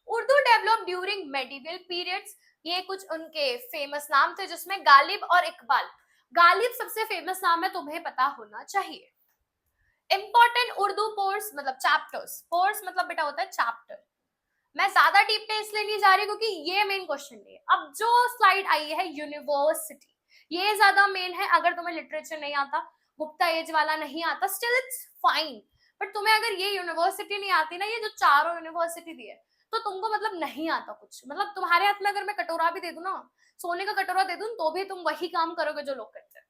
Urdu develop during medieval periods. ये कुछ उनके फेमस नाम थे, जिसमें गालिब और इकबाल। गालिब सबसे फेमस नाम है, तुम्हें पता होना चाहिए। इंपॉर्टेंट उर्दू पोर्स मतलब चैप्टर्स, पोर्स मतलब बेटा होता है चैप्टर। मैं ज्यादा डीप पे इसलिए नहीं जा रही क्योंकि ये मेन क्वेश्चन नहीं है। अब जो स्लाइड आई है यूनिवर्सिटी, ये ज्यादा मेन है। अगर तुम्हें लिटरेचर नहीं आता, गुप्ता एज वाला नहीं आता, स्टिल इट्स फाइन। बट तुम्हें अगर ये यूनिवर्सिटी नहीं आती ना, ये जो चारों यूनिवर्सिटी दी है, तो तुमको मतलब नहीं आता कुछ। मतलब तुम्हारे हाथ में अगर मैं कटोरा भी दे दूं ना, सोने का कटोरा दे दूं, तो भी तुम वही काम करोगे जो लोग करते हैं।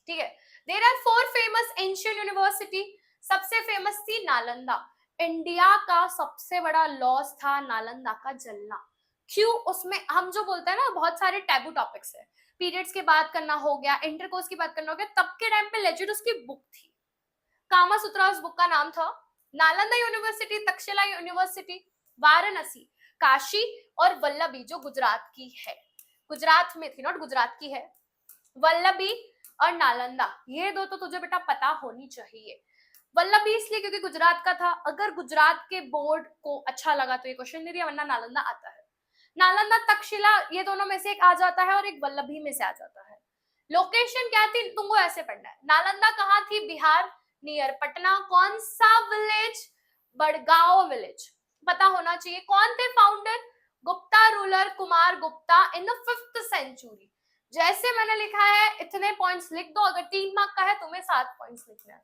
ठीक है, there are 4 famous ancient university. सबसे फेमस थी नालंदा। इंडिया का सबसे बड़ा लॉस था नालंदा का जलना। क्यों, उसमें हम जो बोलते हैं ना, बहुत सारे टैबू टॉपिक्स है। पीरियड्स की बात करना हो गया, इंटरकोर्स की बात करना हो गया, तब के टाइम पे लेजिट उसकी बुक थी, कामा सूत्रा उस बुक का नाम था। नालंदा यूनिवर्सिटी, तक्षशिला यूनिवर्सिटी, वाराणसी, काशी और वल्लभी जो गुजरात की है, गुजरात में थी, नॉट गुजरात की है, वल्लभी और नालंदा, ये दो तो तुझे बेटा पता होनी चाहिए। वल्लभी इसलिए क्योंकि गुजरात का था। अगर गुजरात के बोर्ड को अच्छा लगा तो ये क्वेश्चन नहीं दिया, वरना नालंदा आता है। नालंदा, तक्षशिला, ये दोनों में से एक आ जाता है और एक वल्लभी में से आ जाता है। लोकेशन क्या थी, तुमको ऐसे पढ़ना है। नालंदा कहाँ थी, बिहार, नियर पटना। कौन सा विलेज, बड़गांव विलेज, पता होना चाहिए। कौन थे founder, Gupta ruler Kumar Gupta in the 5th century. जैसे मैंने लिखा है इतने पॉइंट्स लिख दो। अगर 3 मार्क का है तुम्हें 7 पॉइंट्स लिखना है,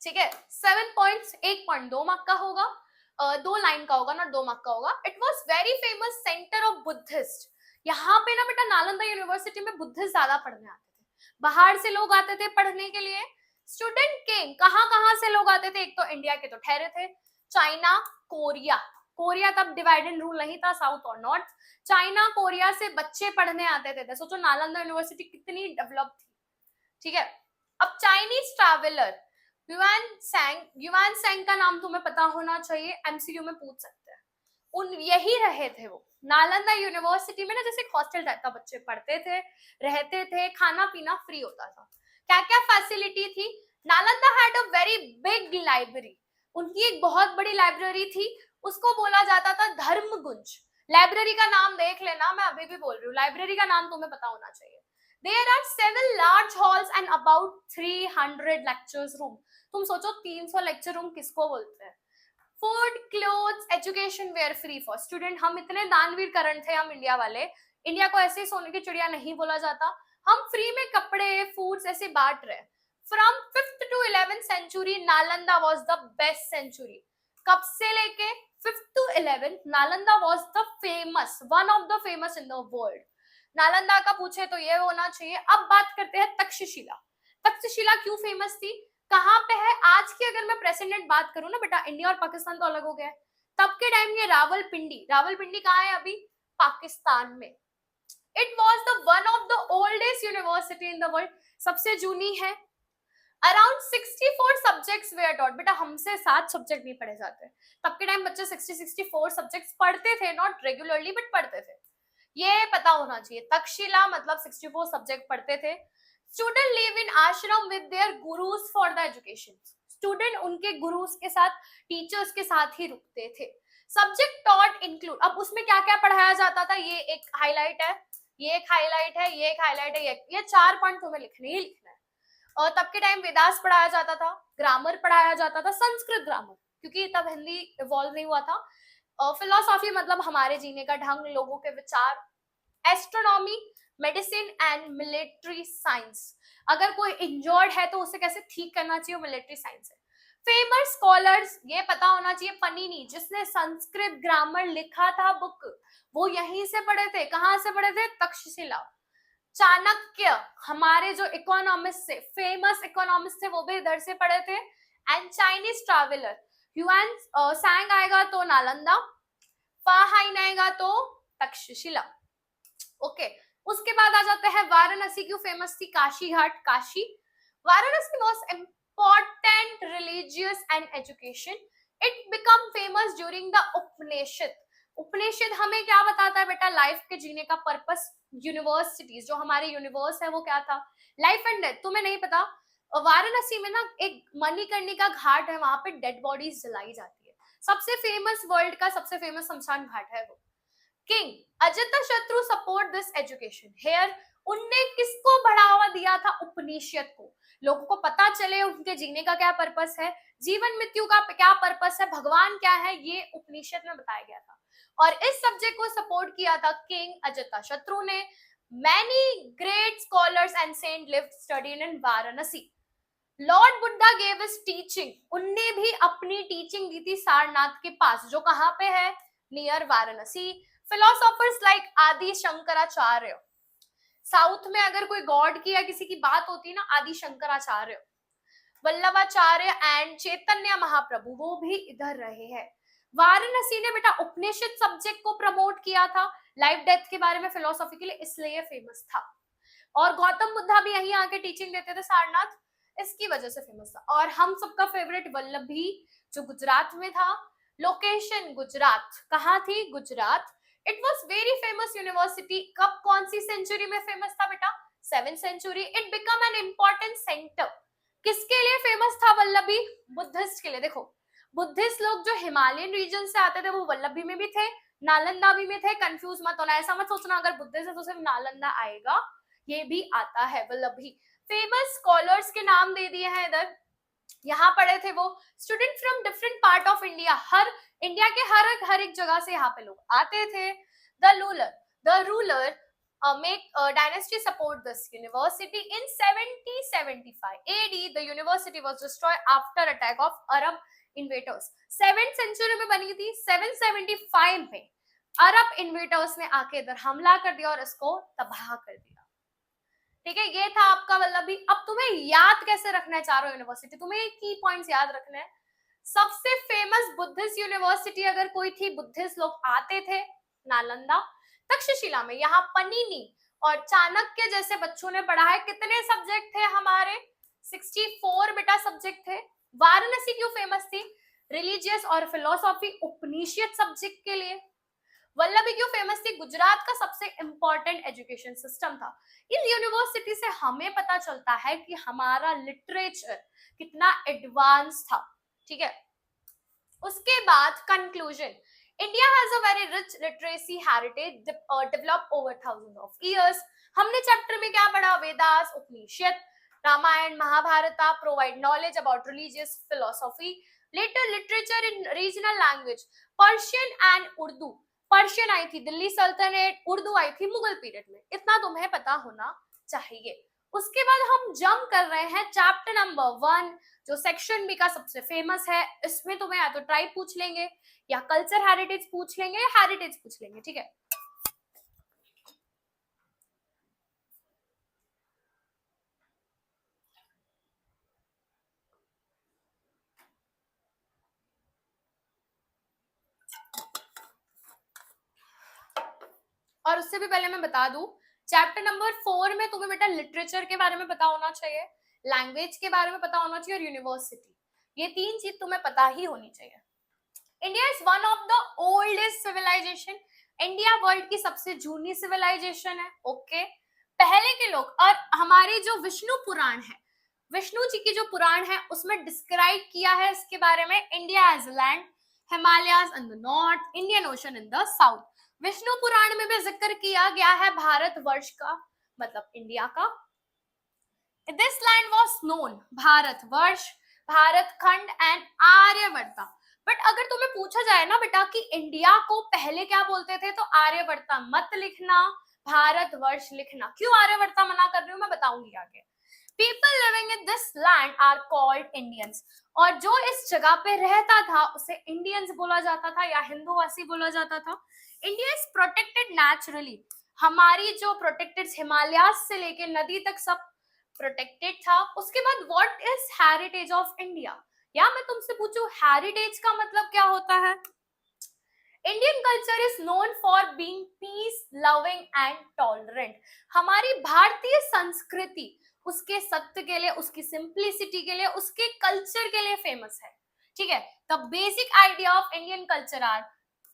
ठीक है। 7 पॉइंट्स, 1 पॉइंट 2 मार्क का होगा, 2 लाइन का होगा, नॉट 2 मार्क का होगा। It was very famous centre of Buddhist. यहाँ पे ना बेटा नालंदा यूनिवर्सिटी में बुद्धिस्ट ज्यादा पढ़ने आते थे, बाहर से लोग आते थे पढ़ने के लिए। स्टूडेंट केम, कहाँ से लोग आते थे, एक तो इंडिया के तो ठहरे थे, चाइना, कोरिया। कोरिया तब डिवाइडेड रूल नहीं था, साउथ और नॉर्थ। चाइना, कोरिया से बच्चे पढ़ने आते थे। सोचो नालंदा यूनिवर्सिटी कितनी डेवलप थी, ठीक है। अब चाइनीज ट्रैवलर युआन सेंग का नाम तुम्हें पता होना चाहिए, एमसीक्यू में पूछ सकते हैं। उन यही रहे थे वो नालंदा यूनिवर्सिटी में ना, जैसे हॉस्टल टाइप का, बच्चे पढ़ते थे, रहते थे, खाना पीना फ्री होता था। क्या क्या फैसिलिटी थी, Nalanda had a very big library. उनकी एक बहुत बड़ी लाइब्रेरी थी, उसको बोला जाता था धर्मगुंज। लाइब्रेरी का नाम देख लेना, मैं अभी भी बोल रही हूँ, लाइब्रेरी का नाम तुम्हें पता होना चाहिए। There are 7 large halls and about 300 lectures room. तुम सोचो 300 लेक्चर रूम किसको बोलते हैं। Food, clothes, education were free for student. हम इतने दानवीर करण थे हम इंडिया वाले, इंडिया को ऐसे सोने की चिड़िया नहीं बोला जाता। हम फ्री में कपड़े, फूड्स ऐसे बांट रहे। From 5th to 11th century Nalanda was the best century. कब से लेके 5th to 11th Nalanda was the famous, one of the famous in the world. Nalanda का पूछे तो ये होना चाहिए। अब बात करते हैं तक्षशिला। तक्षशिला क्यों फेमस थी, कहाँ पे है। आज की अगर मैं प्रेसिडेंट बात करूं ना बेटा, इंडिया और पाकिस्तान तो अलग हो गया है। तब के टाइम ये रावलपिंडी, रावलपिंडी कहाँ है अभी, पाकिस्तान में। It was the one of the oldest university in the world, सबसे जूनी है। Around 64 subjects were taught. बेटा हमसे 7 सब्जेक्ट नहीं पढ़े जाते, तब के टाइम बच्चे 64 सब्जेक्ट्स पढ़ते थे, नॉट रेगुलरली बट पढ़ते थे, ये पता होना चाहिए। तक्षशिला मतलब 64 सब्जेक्ट पढ़ते थे। Student live in ashram with their gurus for the education. Student उनके गुरुज के साथ, टीचर्स के साथ ही रुकते थे। सब्जेक्ट टॉट इंक्लूड, अब उसमें क्या क्या पढ़ाया जाता था, ये एक हाईलाइट है, ये एक हाईलाइट है, ये एक हाईलाइट है, ये 4 पॉइंट तुम्हें लिखने ही लिखना है। और तब के टाइम वेदास पढ़ाया जाता था, ग्रामर पढ़ाया जाता था, संस्कृत ग्रामर, क्योंकि तब हिंदी इवॉल्व नहीं हुआ था। फिलोसॉफी मतलब हमारे जीने का ढंग, लोगों के विचार। Astronomy, medicine and military science, अगर कोई इंजर्ड है तो उसे कैसे ठीक करना चाहिए, मिलिट्री साइंस है। फेमस स्कॉलर्स, ये पता होना चाहिए, पनीनी जिसने संस्कृत ग्रामर लिखा था बुक, वो यहीं से पढ़े थे। कहां से पढ़े थे? तक्षशिला। चाणक्य, हमारे जो इकोनॉमिस्ट थे, फेमस इकोनॉमिस्ट थे, वो भी इधर से पढ़े थे। एंड चाइनीज ट्रैवलर ह्यूआन सांग आएगा तो नालंदा, फाहाइन आएगा तो तक्षशिला। ओके, उसके बाद आ जाते हैं वाराणसी। क्यों फेमस थी? Kashi ghat, Kashi. Varanasi was important religious and education. It become famous during the Upanishad. Upanishad हमें क्या बताता है बेटा? लाइफ के जीने का पर्पस। यूनिवर्सिटीज, जो हमारे यूनिवर्स है वो क्या था? Life and death. तुम्हें नहीं पता, वाराणसी में ना एक मणिकर्णिका घाट है, वहां पे डेड बॉडीज जलाई जाती है। सबसे फेमस, वर्ल्ड का सबसे फेमस शमशान घाट है वो। King Ajatashatru support this education here. उनने किसको बढ़ावा दिया था? उपनिषद को। लोगों को पता चले उनके जीने का क्या पर्पस है, जीवन मृत्यु का क्या पर्पस है, भगवान क्या है, ये उपनिषद में बताया गया था। और इस सब्जेक्ट को सपोर्ट किया था किंग अजातशत्रु ने। Many great scholars and saint lived studied in Varanasi. Lord Buddha gave his teaching, उनने भी अपनी टीचिंग दी थी सारनाथ के पास, जो कहां पे है? नियर वाराणसी। फिलोसोफर्स लाइक आदि शंकराचार्य, साउथ में अगर कोई गॉड की या किसी की बात होती है ना, आदि शंकराचार्य, वल्लभाचार्य एंड चैतन्य महाप्रभु, वो भी इधर रहे हैं। वाराणसी ने बेटा उपनिषद सब्जेक्ट को प्रमोट किया था, लाइफ डेथ के बारे में फिलोसॉफी के लिए, इसलिए फेमस था। और गौतम बुद्धा भी यहीं आके टीचिंग देते थे सारनाथ, इसकी वजह से फेमस था। और हम सबका फेवरेट वल्लभी, जो गुजरात में था। लोकेशन गुजरात, कहाँ थी? Gujarat. It was very famous university. कब, कौन सी सेंचुरी में फेमस था बेटा? 7th century. It become an important centre. किसके लिए फेमस था वल्लभी? बुद्धिस्ट के लिए। देखो, बुद्धिस्ट लोग जो हिमालयन रीजन से आते थे वो वल्लभी में भी थे, नालंदा भी में थे। कंफ्यूज मत होना, ऐसा मत सोचना अगर बुद्धिस्ट है तो सिर्फ नालंदा आएगा, ये भी आता है वल्लभी। फेमस स्कॉलर्स के नाम दे दिए हैं इधर, यहाँ पढ़े थे वो। Student from different part of India, her India के हर एक जगह से यहाँ पे लोग आते थे। The ruler make dynasty support this university in 7075 AD. The university was destroyed after attack of Arab invaders. 7th century में बनी थी, 775 में अरब इन्वेटर्स ने आके इधर हमला कर दिया और इसको तबाह कर दिया। ठीक है, ये था आपका वल्लभी। अब तुम्हें याद कैसे रखना है चारों यूनिवर्सिटी? तुम्हें की पॉइंट्स याद रखना है। सबसे फेमस बुद्धिस्ट यूनिवर्सिटी अगर कोई थी, बुद्धिस्ट लोग आते थे, नालंदा। तक्षशिला में यहाँ पनीनी और चाणक्य जैसे बच्चों ने पढ़ा है। कितने सब्जेक्ट थे हमारे? 64 बेटा सब्जेक्ट थे। वाराणसी क्यों फेमस थी? रिलीजियस और फिलोसॉफी, उपनिषद सब्जेक्ट के लिए। वल्लभी क्यों फेमस थी? गुजरात का सबसे इंपॉर्टेंट एजुकेशन सिस्टम था। इस यूनिवर्सिटी से हमें पता चलता है कि हमारा लिटरेचर कितना एडवांस था। ठीक है, उसके बाद conclusion. India has a very rich literacy heritage develop over thousand of years. हमने चैप्टर में क्या पढ़ा? Vedas, Upanishad, Ramayana, Mahabharata provide knowledge about religious philosophy. Later literature in regional language, Persian and Urdu. Persian आई थी दिल्ली सल्तनत, उर्दू आई थी मुगल पीरियड में, इतना तुम्हें पता होना चाहिए। उसके बाद हम जंप कर रहे हैं चैप्टर नंबर 1, जो सेक्शन बी का सबसे फेमस है। इसमें तुम्हें या तो ट्राइब पूछ लेंगे, या कल्चर हेरिटेज पूछ लेंगे, या हेरिटेज पूछ लेंगे। ठीक है, और उससे भी पहले मैं बता दूं, चैप्टर नंबर 4 में तुम्हें बेटा लिटरेचर के बारे में पता होना चाहिए। लैंग्वेज के बारे में पता होना चाहिए और यूनिवर्सिटी, ये 3 चीज तुम्हें पता ही होनी चाहिए। India is one of the oldest civilisation, India world की सबसे जूनी सिविलाइजेशन है। ओके, पहले के लोग, और हमारे जो विष्णु पुराण है, विष्णु जी की जो पुराण है उसमें डिस्क्राइब किया है इसके बारे में, India as land, Himalayas in the north, Indian ocean in the south. Vishnu Purana में भी जिक्र किया गया है भारत वर्ष का, मतलब इंडिया का। This land was known Bharat वर्ष, भारत खंड एंड आर्यवर्ता। बट अगर तुम्हें पूछा जाए ना बेटा कि इंडिया को पहले क्या बोलते थे, तो आर्यवर्ता मत लिखना, भारत वर्ष लिखना। क्यों आर्यवर्ता मना कर रही हूँ मैं बताऊंगी आगे। People living in this land are called Indians, और जो इस जगह पे रहता था उसे इंडियंस बोला जाता था या हिंदूवासी बोला जाता था। इंडिया इज प्रोटेक्टेड नेचुरली, हमारी जो प्रोटेक्टेड हिमालय से लेके नदी तक सब प्रोटेक्टेड था। उसके बाद what is heritage of India, या मैं तुमसे पूछूं हेरिटेज का मतलब क्या होता है। Indian culture is known for being peace loving and tolerant, हमारी भारतीय संस्कृति उसके सत्य के लिए, उसकी सिंप्लिसिटी के लिए, उसके कल्चर के लिए फेमस है। ठीक है, the basic idea of Indian culture R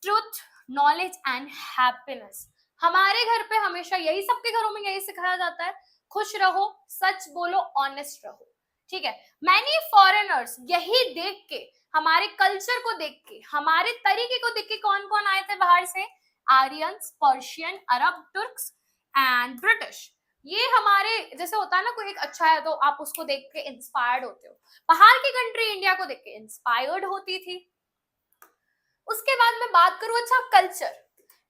Truth, knowledge and happiness. हमारे घर पे हमेशा यही, सबके घरों में यही सिखाया जाता है, खुश रहो, सच बोलो, ऑनेस्ट रहो। ठीक है, मैनी फॉरेनर्स यही देख के, हमारे कल्चर को देख के, हमारे तरीके को देख के कौन कौन आए थे बाहर से, Aryans, Persian, Arab, Turks and British. ये हमारे जैसे होता है ना, कोई एक अच्छा है तो आप उसको देख के इंस्पायर्ड होते हो, बाहर की कंट्री इंडिया को देख के इंस्पायर्ड होती थी। उसके बाद मैं बात करूं, अच्छा कल्चर,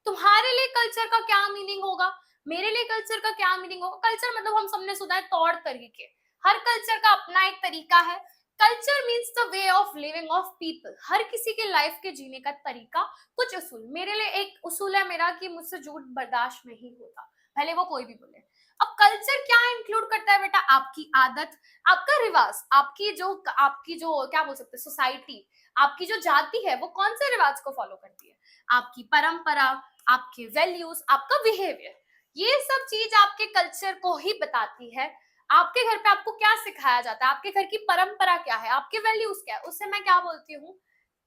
तुम्हारे लिए कल्चर का क्या मीनिंग होगा, मेरे लिए कल्चर का क्या मीनिंग होगा। कल्चर मतलब हम सबने सुना है तौर तरीके, हर कल्चर का अपना एक तरीका है। Culture means the way of living of people, हर किसी के लाइफ के जीने का तरीका, कुछ उसूल। मेरे लिए एक उसूल है मेरा कि मुझसे झूठ बर्दाश्त नहीं होता, भले वो कोई भी बोले। अब कल्चर क्या इंक्लूड करता है बेटा, आपकी आदत, आपका रिवाज, आपकी जो क्या बोल सकते हैं सोसाइटी, आपकी जो जाति है वो कौन से रिवाज को फॉलो करती है, आपकी परंपरा, आपके वैल्यूज, आपका बिहेवियर, ये सब चीज आपके कल्चर को ही बताती है। आपके घर पे आपको क्या सिखाया जाता है, आपके घर की परंपरा क्या है, आपके वैल्यूज क्या है, उससे मैं क्या बोलती हूँ,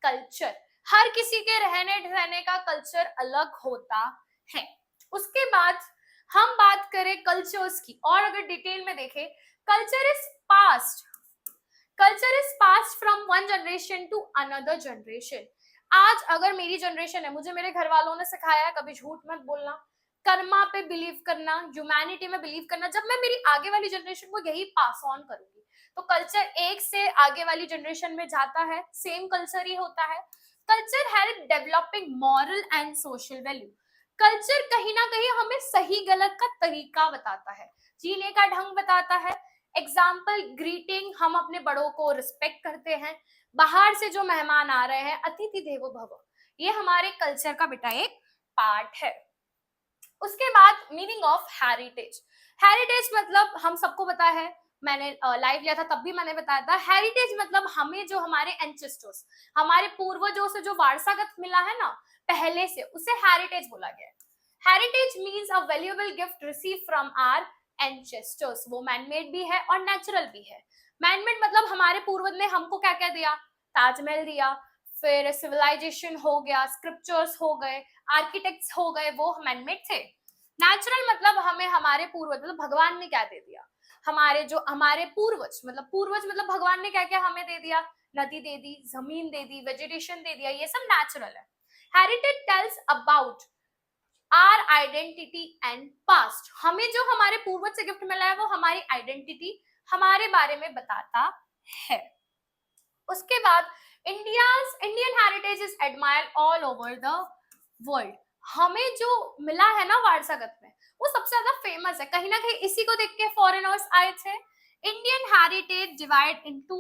कल्चर। हर किसी के रहने रहने का कल्चर अलग होता है। उसके बाद हम बात करें कल्चर्स की, और अगर डिटेल में देखें, culture is passed from one generation to another generation. आज अगर मेरी जनरेशन है, मुझे मेरे घर वालों ने सिखाया है कभी झूठ मत बोलना, कर्मा पे बिलीव करना, ह्यूमैनिटी में बिलीव करना। जब मैं मेरी आगे वाली जनरेशन को यही पास ऑन करूंगी तो कल्चर एक से आगे वाली जनरेशन में जाता है, सेम कल्चर ही होता है। Culture help developing moral and social value, culture कहीं ना कहीं हमें सही गलत का तरीका बताता है, जीने का ढंग बताता है। एग्जाम्पल ग्रीटिंग, हम अपने बड़ों को रिस्पेक्ट करते हैं, बाहर से जो मेहमान आ रहे हैं अतिथि देवो भव, ये हमारे कल्चर का बेटा एक पार्ट है। उसके बाद मीनिंग ऑफ हेरिटेज, हेरिटेज मतलब हम सबको पता है, मैंने लाइव लिया था तब भी मैंने बताया था, हेरिटेज मतलब हमें जो हमारे एंसेस्टर्स, हमारे पूर्वजों से जो वारसागत मिला है ना पहले से, उसे हेरिटेज बोला गया है। Heritage means a valuable gift receive from our ancestors, वो मैनमेड भी है और नेचुरल भी है। मैनमेड मतलब हमारे पूर्वज ने हमको क्या क्या दिया, ताजमहल दिया, फिर सिविलाइजेशन हो गया, स्क्रिप्चर्स हो गए, आर्किटेक्ट्स हो गए, वो मैनमेड थे। नेचुरल मतलब हमें हमारे पूर्वज, मतलब भगवान ने क्या दे दिया, हमारे पूर्वज मतलब भगवान ने क्या क्या हमें दे दिया, नदी दे दी, जमीन दे दी, वेजिटेशन दे दिया, ये सब नेचुरल है। Heritage tells about our identity and past, हमें जो हमारे पूर्वज से गिफ्ट मिला है वो हमारी आइडेंटिटी, हमारे बारे में बताता है। उसके बाद Indian heritage is admired all over the world, हमें जो मिला है ना वारसागत में वो सबसे ज्यादा फेमस है, कहीं ना कहीं इसी को देख के फॉरेनर्स आए थे। Indian heritage divide into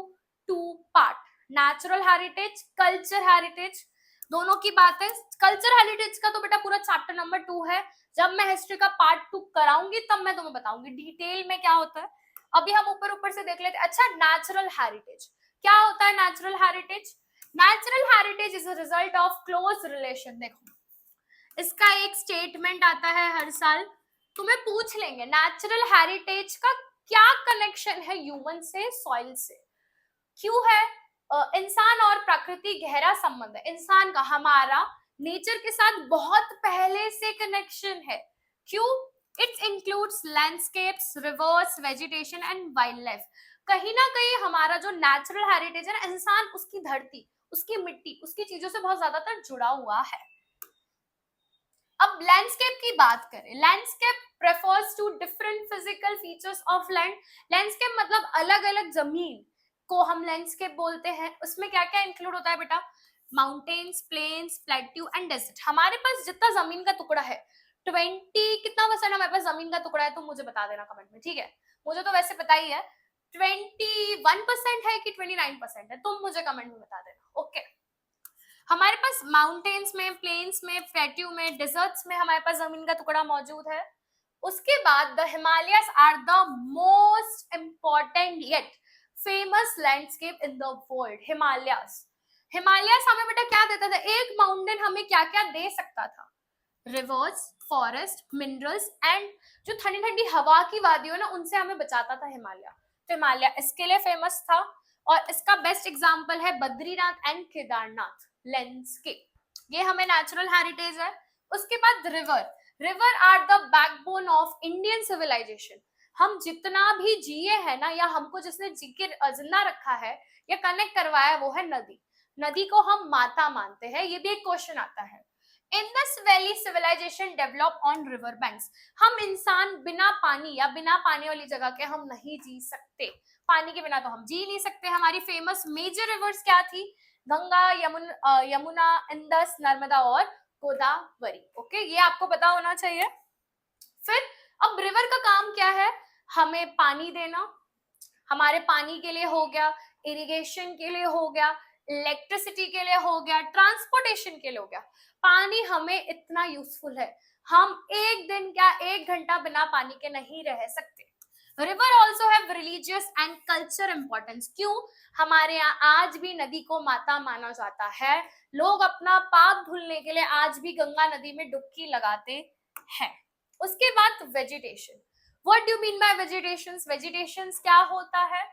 2 part, natural heritage, culture heritage, दोनों की बात है। कल्चर हेरिटेज का तो बेटा पूरा चैप्टर नंबर 2 है, जब मैं हिस्ट्री का पार्ट 2 कराऊंगी तब मैं तुम्हें बताऊंगी डिटेल में क्या होता है। अभी हम ऊपर ऊपर से देख लेते हैं। अच्छा, नेचुरल हेरिटेज क्या होता है, natural heritage, natural heritage is a result of close relation. देखो इसका एक स्टेटमेंट आता है हर साल, तुम्हें पूछ लेंगे नेचुरल हेरिटेज का क्या कनेक्शन है ह्यूमन से सॉइल से? क्यों है? इंसान और प्रकृति गहरा संबंध है इंसान का, हमारा नेचर के साथ बहुत पहले से कनेक्शन है। क्यों? It includes landscapes, reverse, vegetation and wild life. कहीं ना कहीं हमारा जो नेचुरल हेरिटेज है ना, इंसान उसकी धरती, उसकी मिट्टी, उसकी चीजों से बहुत ज्यादातर जुड़ा हुआ है। अब लैंडस्केप की बात करें, landscape refers to different physical features of land. Landscape मतलब अलग अलग जमीन को हम लैंडस्केप बोलते हैं। उसमें क्या क्या इंक्लूड होता है बेटा? Mountains, plains, plateau and desert. हमारे पास जितना जमीन का टुकड़ा है, 20 कितना परसेंट हमारे पास जमीन का टुकड़ा है, तुम मुझे बता देना कमेंट में, ठीक है? मुझे तो वैसे पता ही है 21% है कि 29% है, तुम मुझे कमेंट में बता देना। ओके, हमारे पास माउंटेन्स में, प्लेन्स में, प्लेट्यू में, डेजर्ट्स में हमारे पास जमीन का टुकड़ा मौजूद है। उसके बाद the Himalayas are the most important yet famous landscape in the world. Himalayas, Himalayas हमें बेटा क्या देता था? एक माउंटेन हमें क्या क्या दे सकता था? रिवर्स, फॉरेस्ट, मिनरल्स एंड जो ठंडी ठंडी हवा की वादी हो ना, उनसे हमें बचाता था हिमालय। तो हिमालय इसके लिए फेमस था और इसका बेस्ट एग्जांपल है बद्रीनाथ एंड केदारनाथ लैंडस्केप। ये हमें नेचुरल हेरिटेज है। उसके बाद river, river are the backbone of Indian civilisation. हम जितना भी जिए हैं ना, या हमको जिसने जी के जिंदा रखा है या कनेक्ट करवाया है, वो है नदी। नदी को हम माता मानते हैं। ये भी एक क्वेश्चन आता है। Indus valley civilisation develop on river banks. हम इंसान बिना पानी या बिना पानी वाली जगह के हम नहीं जी सकते। पानी के बिना तो हम जी नहीं सकते। हमारी फेमस मेजर रिवर्स क्या थी? गंगा, यमुना, इंडस, नर्मदा और गोदावरी। ओके, ये आपको पता होना चाहिए। फिर अब रिवर का काम क्या है? हमें पानी देना। हमारे पानी के लिए हो गया, इरिगेशन के लिए हो गया, इलेक्ट्रिसिटी के लिए हो गया, ट्रांसपोर्टेशन के लिए हो गया। पानी हमें इतना यूजफुल है, हम एक दिन क्या 1 घंटा बिना पानी के नहीं रह सकते। River also have religious and culture importance. क्यों? हमारे यहाँ आज भी नदी को माता माना जाता है। लोग अपना पाप धुलने के लिए आज भी गंगा नदी में डुबकी लगाते हैं। उसके बाद vegetation. What do you mean by vegetations? Vegetations क्या होता है?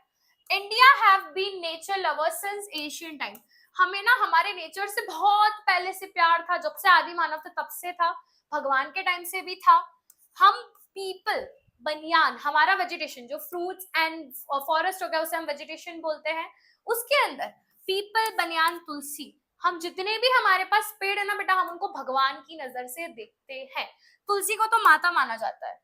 India have been nature lovers since ancient time. हमें ना हमारे नेचर से बहुत पहले से प्यार था, जब से आदि मानव थे तब से था, भगवान के टाइम से भी था। हम पीपल, बनियान, हमारा वेजिटेशन जो फ्रूट्स एंड फॉरेस्ट हो गया उसे हम वेजिटेशन बोलते हैं। उसके अंदर पीपल, बनियान, तुलसी, हम जितने भी हमारे पास पेड़ है ना बेटा, हम उनको भगवान की नजर से देखते हैं। तुलसी को तो माता माना जाता है।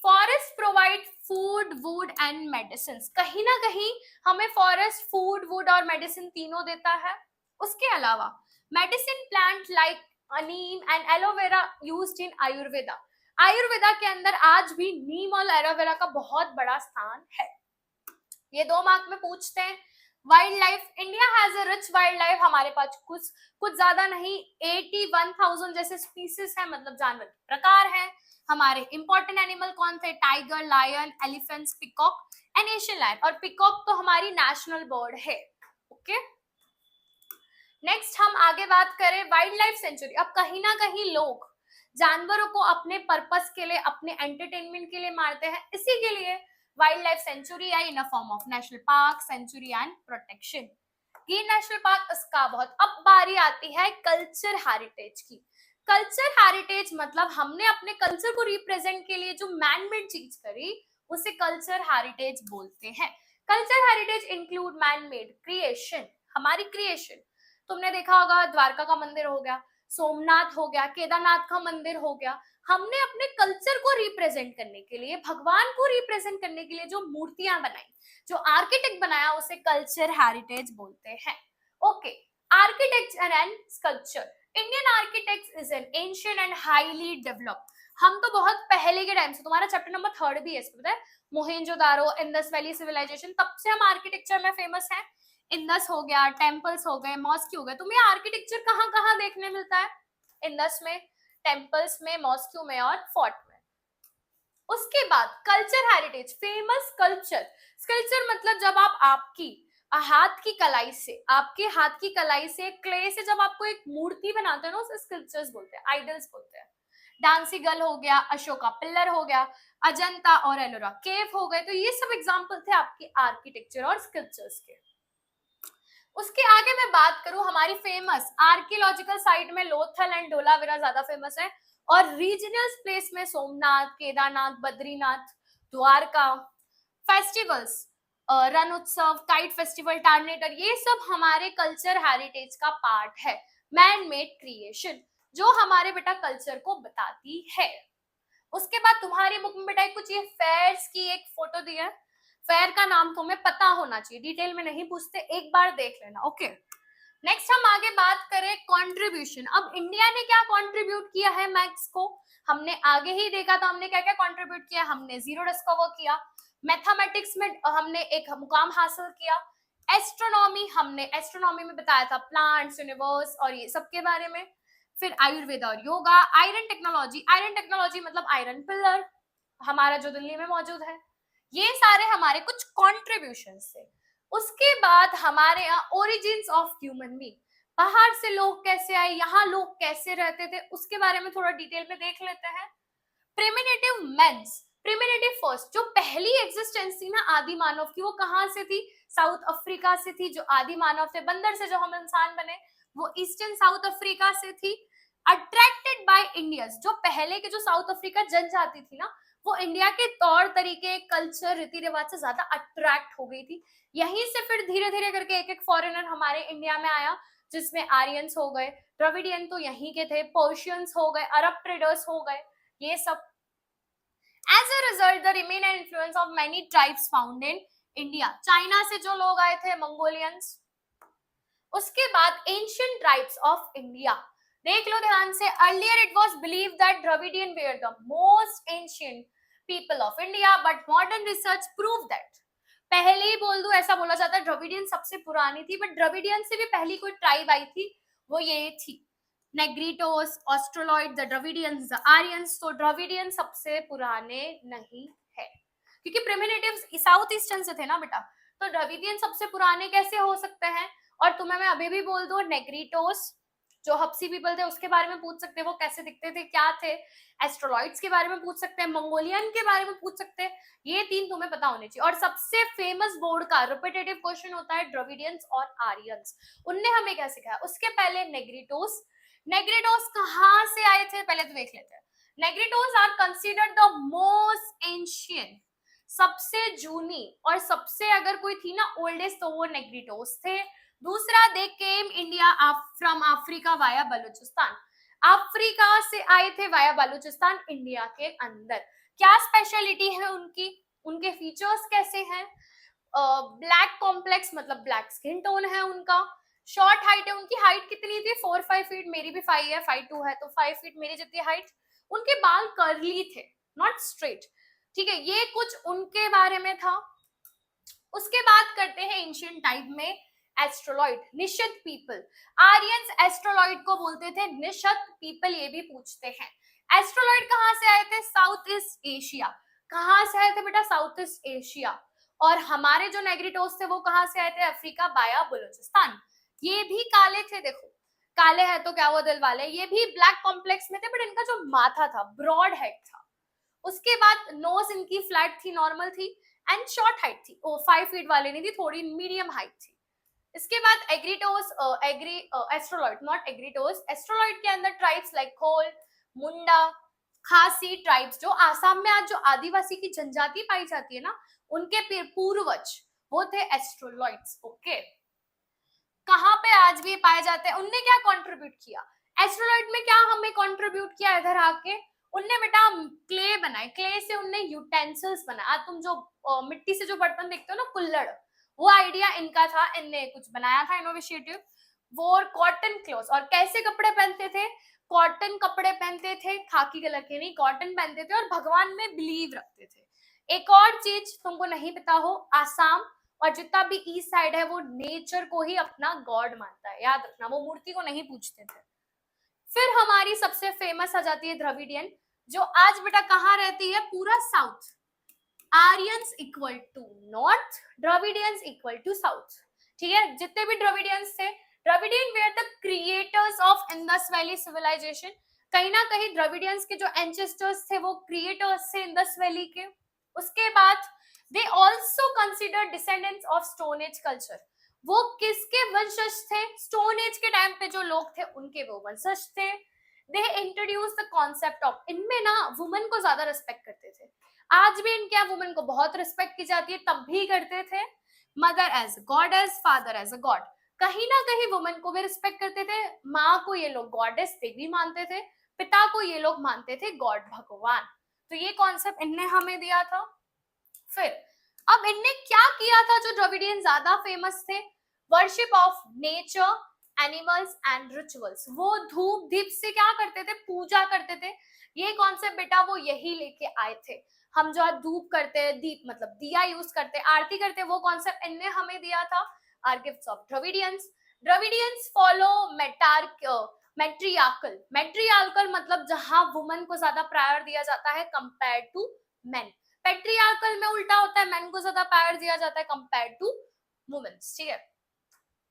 Forest provide food, would and medicine. कहीं ना कहीं हमें फॉरेस्ट फूड, वुड और मेडिसिन तीनों देता है। उसके अलावा medicine plant like Neem and aloe vera used in Ayurveda. Ayurveda के अंदर आज भी नीम और एलोवेरा का बहुत बड़ा स्थान है। ये 2 मार्क में पूछते हैं। Wild life, India has a rich wild life. हमारे पास कुछ ज्यादा नहीं, 81,000 जैसे स्पीसीज है, मतलब जानवर के प्रकार हैं। हमारे इंपॉर्टेंट एनिमल कौन थे? Tiger, lion, elephants, peacock and Asian lion. और पिकॉक तो हमारी नेशनल बर्ड है। ओके, नेक्स्ट हम आगे बात करें वाइल्ड लाइफ सेंचुरी। अब कहीं ना कहीं लोग जानवरों को अपने पर्पस के लिए, अपने एंटरटेनमेंट के लिए मारते हैं, इसी के लिए वाइल्ड लाइफ सेंचुरी आई in a form of national park, sanctuary and protection. Gir national park इसका बहुत। अब बारी आती है कल्चर हेरिटेज की। कल्चर हेरिटेज मतलब हमने अपने कल्चर को रिप्रेजेंट के लिए जो मैन मेड चीज करी, उसे कल्चर हेरिटेज बोलते हैं। Culture heritage include man made creation, हमारी क्रिएशन। तुमने देखा होगा द्वारका का मंदिर हो गया, सोमनाथ हो गया, केदारनाथ का मंदिर हो गया। हमने अपने कल्चर को रिप्रेजेंट करने के लिए, भगवान को रिप्रेजेंट करने के लिए जो मूर्तियां बनाई, जो आर्किटेक्ट बनाया, उसे कल्चर हेरिटेज बोलते हैं। Okay, architecture and sculpture. Indian architect is an ancient and highly developed. हम तो बहुत पहले के टाइम से, तुम्हारा चैप्टर नंबर 3 भी है इसमें, पता है? मोहेंजोदारो, इंडस वैली सिविलाइजेशन, तब से हम आर्किटेक्चर में फेमस हैं। इंडस हो गया, टेम्पल्स हो गए, मॉस्क हो गए। तुम्हें आर्किटेक्चर कहाँ कहाँ देखने मिलता है? इंडस में, टेम्पल्स में, मॉस्क्यू में और फोर्ट में। उसके बाद culture heritage, famous culture. Sculpture मतलब जब आप आपकी हाथ की कलाई से, आपके हाथ की कलाई से, क्ले से जब आपको एक मूर्ति बनाते हैं ना, उसे स्कल्पचर्स बोलते हैं, आइडल्स बोलते हैं। डांसीगल हो गया, अशोका पिल्लर हो गया, अजंता और एलोरा केव हो गए। तो ये सब एग्जाम्पल थे आपके आर्किटेक्चर और स्कल्पचर्स के। उसके आगे मैं बात करूं, हमारी फेमस आर्कियोलॉजिकल साइट में लोथल एंड धोलावीरा ज्यादा फेमस है, और रीजनल प्लेस में सोमनाथ, केदारनाथ, बद्रीनाथ, द्वारका। फेस्टिवल्स, रण उत्सव, काइट फेस्टिवल, टार्नेटर, ये सब हमारे कल्चर हेरिटेज का पार्ट है। मैन मेड क्रिएशन जो हमारे बेटा कल्चर को बताती है। उसके बाद तुम्हारी बुक में बेटा कुछ ये फेयर्स की एक फोटो दी है। फेयर का नाम तुम्हें पता होना चाहिए, डिटेल में नहीं पूछते, एक बार देख लेना। ओके, नेक्स्ट हम आगे बात करें कंट्रीब्यूशन। अब इंडिया ने क्या कंट्रीब्यूट किया है मैथ्स को, हमने आगे ही देखा था। हमने क्या क्या कंट्रीब्यूट किया, हमने जीरो डिस्कवर किया, मैथमेटिक्स में हमने एक मुकाम हासिल किया, एस्ट्रोनॉमी, हमने एस्ट्रोनॉमी में बताया था प्लांट्स, यूनिवर्स और ये सब के बारे में, फिर आयुर्वेद और योगा, आयरन टेक्नोलॉजी मतलब आयरन पिलर हमारा जो दिल्ली में मौजूद है। ये सारे हमारे कुछ कॉन्ट्रीब्यूशन थे। उसके बाद हमारे यहाँ ओरिजिन्स ऑफ ह्यूमन बीइंग, बाहर से लोग कैसे आए, यहाँ लोग कैसे रहते थे, उसके बारे में थोड़ा डिटेल में देख लेते हैं। प्रिमिटिव मेंस, प्रिमिटिव फर्स्ट, जो पहली एग्जिस्टेंस थी ना आदि मानव की, वो कहाँ से थी, साउथ अफ्रीका से थी। जो आदि मानव थे, बंदर से जो हम इंसान बने, वो ईस्टर्न साउथ अफ्रीका से थी। अट्रैक्टेड बाय इंडियंस, जो पहले के जो साउथ अफ्रीका जनजाति थी ना, वो इंडिया के तौर तरीके, कल्चर, रीति रिवाज से ज्यादा अट्रैक्ट हो गई थी। यहीं से फिर धीरे धीरे करके एक एक फॉरेनर हमारे इंडिया में आया, जिसमें आर्यंस हो गए, द्रविडियन तो यहीं के थे, पर्शियंस हो गए, अरब ट्रेडर्स हो गए, ये सब। As a result, the remain and influence of many tribes found in India. China से जो लोग आए थे, मंगोलियंस। उसके बाद एंशियंट ट्राइब्स ऑफ इंडिया, देख लो ध्यान से। Earlier it was believed that Dravidian were the most ancient people of India, but modern research prove that, पहले ही बोल दूं ऐसा बोला जाता है द्रविडियन सबसे पुरानी थी, बट द्रविडियन से भी पहली कोई ट्राइब आई थी, वो ये थी नेग्रिटोस, Australoid, the Dravidians, the Aryans. तो द्रविडियन सबसे पुराने नहीं है, क्योंकि प्रिमिटिव्स साउथ ईस्टर्न से थे ना बेटा, तो द्रविडियन सबसे पुराने कैसे हो सकते हैं। और तुम्हें मैं अभी भी बोल दूं, नेग्रिटोस जो हप्सी पीपल थे उसके बारे में पूछ सकते हैं, वो कैसे दिखते थे, क्या थे। एस्ट्रोलॉइड्स के बारे में पूछ सकते हैं, मंगोलियन के बारे में पूछ सकते हैं, ये तीन तुम्हें पता होने चाहिए। और सबसे फेमस बोर्ड का रिपीटेटिव क्वेश्चन होता है द्रविडियंस और आर्यंस, उनने हमें क्या सिखाया। उसके पहले नेग्रिटोस, नेग्रिटोस कहाँ से आए थे पहले तो देख लेते हैं। Negritos are considered the most ancient, सबसे जूनी और सबसे अगर कोई थी ना ओल्डेस्ट, तो वो नेग्रिटोस थे। दूसरा, they came India from Africa via Baluchistan, Africa से आए थे वाया बलूचिस्तान इंडिया के अंदर। क्या स्पेशलिटी है उनकी, उनके फीचर्स कैसे हैं। ब्लैक कॉम्प्लेक्स मतलब ब्लैक स्किन टोन है उनका, शॉर्ट हाइट है उनकी, हाइट कितनी थी 4-5 फीट, मेरी भी 5 है, 5'2" है, तो 5 फीट मेरी जितनी हाइट। उनके बाल कर्ली थे, नॉट स्ट्रेट, ठीक है, ये कुछ उनके बारे में था। उसके बाद करते हैं एंशियंट टाइम में एस्ट्रोलॉइड, निषद पीपल, आर्यंस एस्ट्रोलॉइड को बोलते थे, निषद पीपल ये भी पूछते हैं। एस्ट्रोलॉइड कहाँ से आए थे, साउथ ईस्ट एशिया, कहाँ से आए थे बेटा, साउथ ईस्ट एशिया। और हमारे जो नेग्रिटोस थे वो कहाँ से आए थे, अफ्रीका बाया बलूचिस्तान। ये भी काले थे, देखो काले हैं तो क्या वो दिल वाले, ये भी ब्लैक कॉम्प्लेक्स में थे, बट इनका जो माथा था ब्रॉड हेड था। उसके बाद नोज इनकी फ्लैट थी, नॉर्मल थी, एंड शॉर्ट हाइट थी, 5 फीट वाले नहीं थी, थोड़ी मीडियम हाइट थी। इसके बाद एग्रीटोस, एस्ट्रोलॉइड नॉट एग्रीटोस, एस्ट्रोलॉइड के अंदर ट्राइब्स लाइक खोल, मुंडा, खासी ट्राइब्स, जो आसाम में आज जो आदिवासी की जनजाति पाई जाती है ना, उनके पूर्वज वो थे एस्ट्रोलॉइड्स। ओके, कहाँ पे आज भी पाए जाते हैं, उनने क्या कंट्रीब्यूट किया, एस्ट्रोलॉइड में क्या हमें कंट्रीब्यूट किया, इधर आके उनने बेटा क्ले बनाए, क्ले से उनने यूटेंसिल्स बनाया। तुम जो मिट्टी से जो बर्तन देखते हो ना, कुल्हड़, वो आइडिया इनका था, इनने कुछ बनाया था इनोवेटिव। वो कॉटन क्लोथ, और कैसे कपड़े पहनते थे, कॉटन कपड़े पहनते थे, खाकी कलर के नहीं, कॉटन पहनते थे, और भगवान में बिलीव रखते थे। एक और चीज तुमको नहीं पता हो, आसाम और जितना भी ईस्ट साइड है वो नेचर को ही अपना गॉड मानता है, याद रखना, वो मूर्ति को नहीं पूजते थे। फिर हमारी सबसे फेमस आ जाती है द्रविडियन, जो आज बेटा कहाँ रहती है, पूरा south, Aryans equal to north, Dravidians equal to south, ठीक है। जितने भी द्रविडियंस थे, Dravidian were the creators of Indus valley civilisation, कहीं ना कहीं द्रविडियंस के जो एंसेस्टर्स थे वो क्रिएटर्स थे इंडस वैली के। उसके बाद they also consider descendants of stone age culture. वो किसके वंशज थे? स्टोन एज के टाइम पे जो लोग थे उनके वो वंशज थे। They introduce the concept of, इनमें ना वुमेन को ज्यादा रिस्पेक्ट करते थे। आज भी इनके यहाँ वुमेन को बहुत रिस्पेक्ट की जाती है, तब भी करते थे। Mother as goddess, father as a god, कहीं ना कहीं वुमेन को भी रिस्पेक्ट करते थे। माँ को ये लोग गॉडेस देवी मानते थे, पिता को ये लोग मानते थे गॉड भगवान। तो ये कॉन्सेप्ट इनने हमें दिया था। फिर अब इनने क्या किया था जो द्रविडियन ज्यादा फेमस थे? Worship of nature, animals and rituals. वो धूप दीप से क्या करते थे? पूजा करते थे। ये कॉन्सेप्ट बेटा वो यही लेके आए थे। हम जो धूप करते हैं, दीप मतलब दिया यूज करते हैं, आरती करते हैं, वो कॉन्सेप्ट इनने हमें दिया था। Are gifts of Dravidians. Dravidians follow matriarchal. Matriarchal मतलब जहां वुमन को ज्यादा प्रायर दिया जाता है कंपेयर टू मेन। पैट्रियार्कल में उल्टा होता है, मेन को ज्यादा प्रायर दिया जाता है कंपेयर टू वुमेन्स। ठीक है,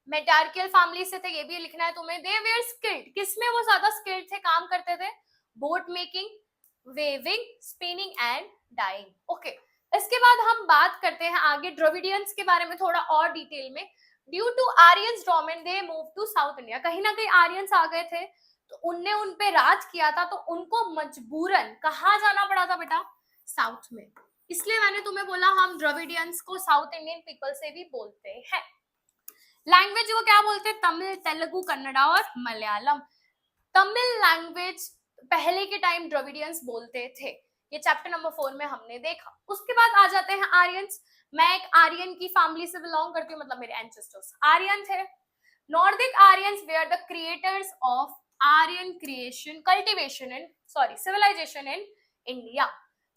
मेटार्कियल फैमिली से थे, ये भी लिखना है तुम्हें। दे वेयर स्किल्ड, किसमें वो ज्यादा स्किल्ड थे, काम करते थे? Boat making, weaving, spinning and dyeing. Okay, इसके बाद हम बात करते हैं आगे द्रविडियंस के बारे में थोड़ा और डिटेल में। Due to Aryans domain they move to south India. कहीं ना कहीं आर्यंस आ गए थे तो उनने उन पे राज किया था, तो उनको मजबूरन कहाँ जाना पड़ा था बेटा? साउथ में। इसलिए मैंने तुम्हें बोला हम द्रविडियंस को साउथ इंडियन पीपल से भी बोलते हैं। लैंग्वेज वो क्या बोलते हैं? तमिल, तेलुगु, कन्नड़ा और मलयालम। तमिल लैंग्वेज पहले के टाइम द्रविडियंस बोलते थे, ये चैप्टर नंबर 4 में हमने देखा। उसके बाद आ जाते हैं आर्यंस। मैं एक आर्यन की फैमिली से बिलोंग करती हूँ, मतलब मेरे एंसेस्टर्स आर्यन थे। Nordic Aryans were the creators of Aryan creation cultivation and civilization in India.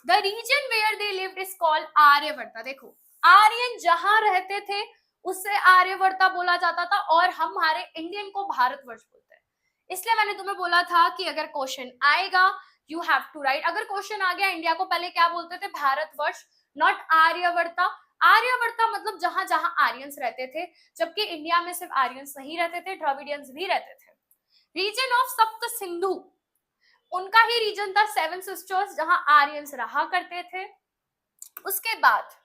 The region where they lived is called Aryavarta. देखो, आर्यन जहां रहते थे उससे आर्यवर्ता बोला जाता था, और हमारे इंडियन को भारतवर्ष बोलते हैं। इसलिए मैंने तुम्हें बोला था कि अगर क्वेश्चन आएगा यू हैव टू राइट। अगर क्वेश्चन आ गया इंडिया को पहले क्या बोलते थे? भारतवर्ष, नॉट आर्यवर्ता। आर्यवर्ता मतलब जहां जहां आर्यंस रहते थे, जबकि इंडिया में सिर्फ आर्यंस नहीं रहते थे, द्रविडियंस भी रहते थे। रीजन ऑफ सप्त सिंधु, उनका ही रीजन था सेवन सिस्टर्स जहां आर्यंस रहा करते थे। उसके बाद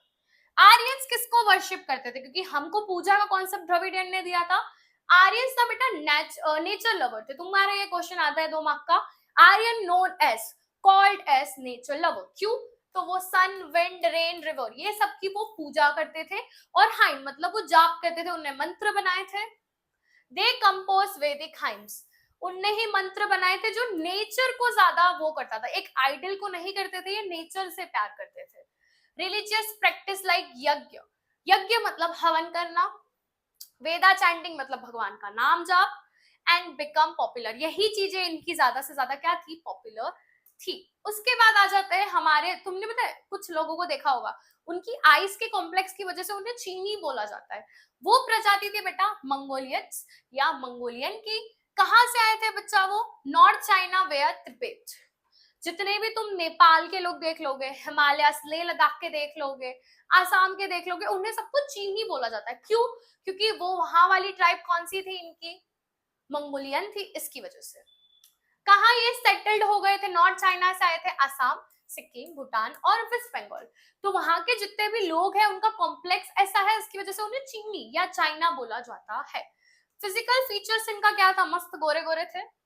आर्यंस किसको वर्शिप करते थे? क्योंकि हमको पूजा का कॉन्सेप्ट द्रविडियन ने दिया था। आर्यंस था बेटा नेचर लवर थे। तुम्हारा ये क्वेश्चन आता है 2 मार्क का। Aryan known as called as nature lover, क्यों? तो वो सन, विंड, रेन, रिवर ये सब की वो पूजा करते थे, और हाइम मतलब वो जाप करते थे, उन्हें मंत्र बनाए थे। दे कंपोज वैदिक हाइम्स, उनने ही मंत्र बनाए थे जो नेचर को ज्यादा वो करता था। एक आइडल को नहीं करते थे, ये नेचर से प्यार करते थे। रिलीजियस प्रैक्टिस लाइक यज्ञ, यज्ञ मतलब हवन करना, वेदा चैंटिंग मतलब भगवान का नाम जाप, एंड बिकम पॉपुलर, यही चीजें इनकी ज्यादा से ज्यादा क्या थी? पॉपुलर थी। उसके बाद आ जाते हैं हमारे, तुमने पता है कुछ लोगों को देखा होगा उनकी आइस के कॉम्प्लेक्स की वजह से उन्हें चीनी बोला जाता है। वो प्रजाति थी बेटा मंगोलियंस या मंगोलियन की। कहां से आए थे बच्चा वो? North China where Tibet. जितने भी तुम नेपाल के लोग देख लोगे, हिमालय लेह लद्दाख के देख लोगे, आसाम के देख लोगे, उन्हें सबको चीनी बोला जाता है। क्यों? क्योंकि वो वहां वाली ट्राइब कौन सी थी इनकी? मंगोलियन थी, इसकी वजह से। कहा ये सेटल्ड हो गए थे? नॉर्थ चाइना से आए थे, आसाम, सिक्किम, भूटान और वेस्ट बंगाल। तो वहां के जितने भी लोग हैं उनका कॉम्प्लेक्स ऐसा है, इसकी वजह से उन्हें चीनी या चाइना बोला जाता है। फिजिकल फीचर्स इनका क्या था? मस्त गोरे गोरे थे,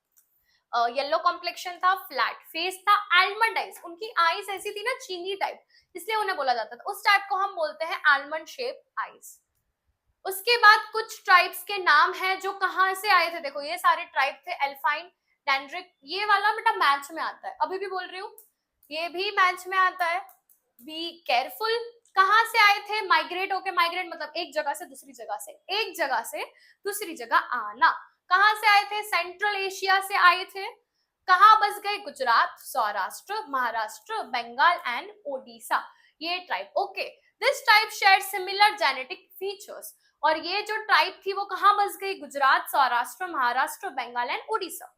येलो कॉम्प्लेक्शन था, फ्लैट फेस था, आलमंड आइज, उनकी आईज ऐसी थी ना चीनी टाइप, इसलिए उन्हें बोला जाता था। उस टाइप को हम बोलते हैं आलमंड शेप आईज। उसके बाद कुछ ट्राइब्स के नाम हैं जो कहां से आए थे। देखो ये सारे ट्राइब थे, एल्फाइन, डेंड्रिक, ये वाला बेटा मैच में आता है, अभी भी बोल रही हूँ, ये भी मैच में आता है। Be careful. कहां से आए थे? माइग्रेट होके, माइग्रेट मतलब एक जगह से दूसरी जगह से, एक जगह से दूसरी जगह आना। कहां से आए थे? सेंट्रल एशिया से आए थे। कहां बस गए? गुजरात, सौराष्ट्र, महाराष्ट्र, बंगाल एंड ओडिशा, ये tribe. Okay, this tribe share similar genetic features. और ये जो ट्राइब थी वो कहां बस गई? गुजरात, सौराष्ट्र, महाराष्ट्र, बंगाल एंड ओडिशा।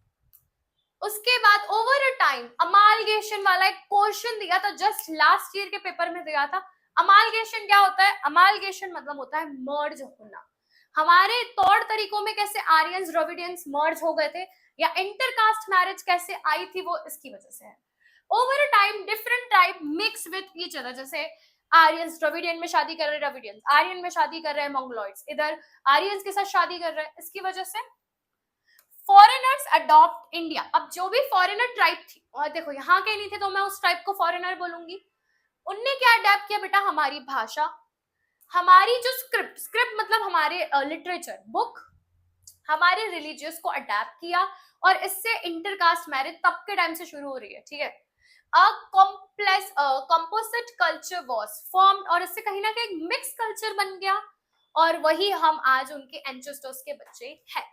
उसके बाद ओवर अ टाइम अमालगेशन वाला एक क्वेश्चन दिया था, जस्ट लास्ट ईयर के पेपर में दिया था। अमालगेशन क्या होता है? अमालगेशन मतलब होता है मर्ज होना। हमारे तौर तरीकों में कैसे आर्यंस द्रविडियंस मर्ज हो गए थे, या इंटरकास्ट मैरिज कैसे आई थी, वो इसकी वजह से है। Over a time different tribe mix with each other, जैसे आर्यंस द्रविडियन में शादी कर रहे हैं, द्रविडियंस आर्यन में शादी कर रहे हैं, मंगोलॉइड्स इधर आर्यंस के साथ शादी कर रहे हैं, इसकी वजह से फॉरेनर्स अडॉप्ट इंडिया। अब जो भी फॉरेनर ट्राइब थी, और देखो यहाँ के नहीं थे तो मैं उस ट्राइब को फॉरेनर बोलूंगी, उनने क्या अडेप्ट किया बेटा, हमारी भाषा, हमारी जो स्क्रिप्ट, स्क्रिप्ट मतलब हमारे लिटरेचर बुक, हमारे रिलीजियस को अडेप्ट किया, और इससे इंटरकास्ट मैरिज तब के टाइम से शुरू हो रही है, ठीक है। A complex composite culture was formed, और इससे कहीं ना कहीं मिक्स कल्चर बन गया, और वही हम आज उनके एंसेस्टर्स के बच्चे हैं,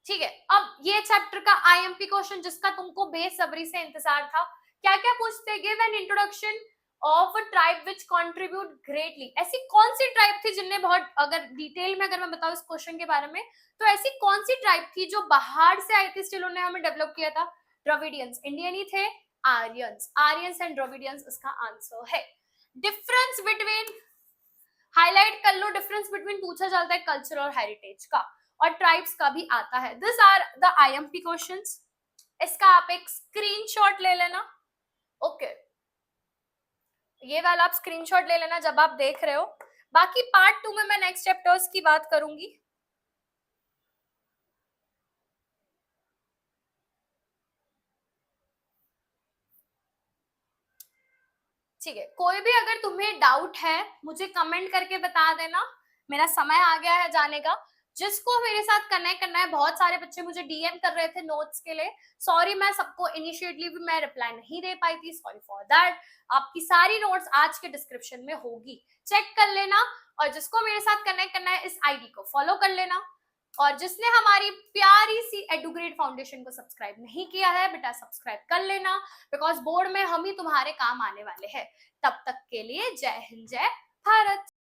ठीक है। अब ये चैप्टर का आईएमपी क्वेश्चन जिसका तुमको बेसब्री से इंतजार था, क्या क्या पूछते, give an introduction of a tribe which contribute greatly. ऐसी कौन सी ट्राइब थी जिनने बहुत, अगर डिटेल में अगर मैं बताऊं इस क्वेश्चन के बारे में, तो ऐसी कौन सी ट्राइब थी जो बाहर से आई थी, स्टिल उन्होंने हमें डेवलप किया था, द्रविडियंस, इंडियन ही थे, आर्यंस, आर्यंस एंड द्रविडियंस इसका आंसर है। डिफरेंस बिटवीन, हाईलाइट कर लो, डिफरेंस बिटवीन पूछा जाता है कल्चर और हेरिटेज का, और ट्राइब्स का भी आता है। This are the IMP questions, इसका आप एक स्क्रीनशॉट ले लेना, ओके ये वाला आप स्क्रीनशॉट ले लेना जब आप देख रहे हो। बाकी पार्ट 2 में मैं नेक्स्ट चैप्टर्स की बात करूंगी। ठीक है, कोई भी अगर तुम्हें डाउट है मुझे कमेंट करके बता देना, मेरा समय आ गया है जाने का। जिसको मेरे साथ कनेक्ट करना है, बहुत सारे बच्चे मुझे डीएम कर रहे थे नोट्स के लिए, सॉरी मैं सबको इनिशिएटली भी मैं रिप्लाई नहीं दे पाई थी, सॉरी फॉर दैट। आपकी सारी नोट्स आज के डिस्क्रिप्शन में होगी, चेक कर लेना, और जिसको मेरे साथ कनेक्ट करना है इस आईडी को फॉलो कर लेना, और जिसने हमारी प्यारी सी एडुग्रेड फाउंडेशन को सब्सक्राइब नहीं किया है बेटा सब्सक्राइब कर लेना, बिकॉज बोर्ड में हम ही तुम्हारे काम आने वाले हैं। तब तक के लिए जय हिंद, जय भारत।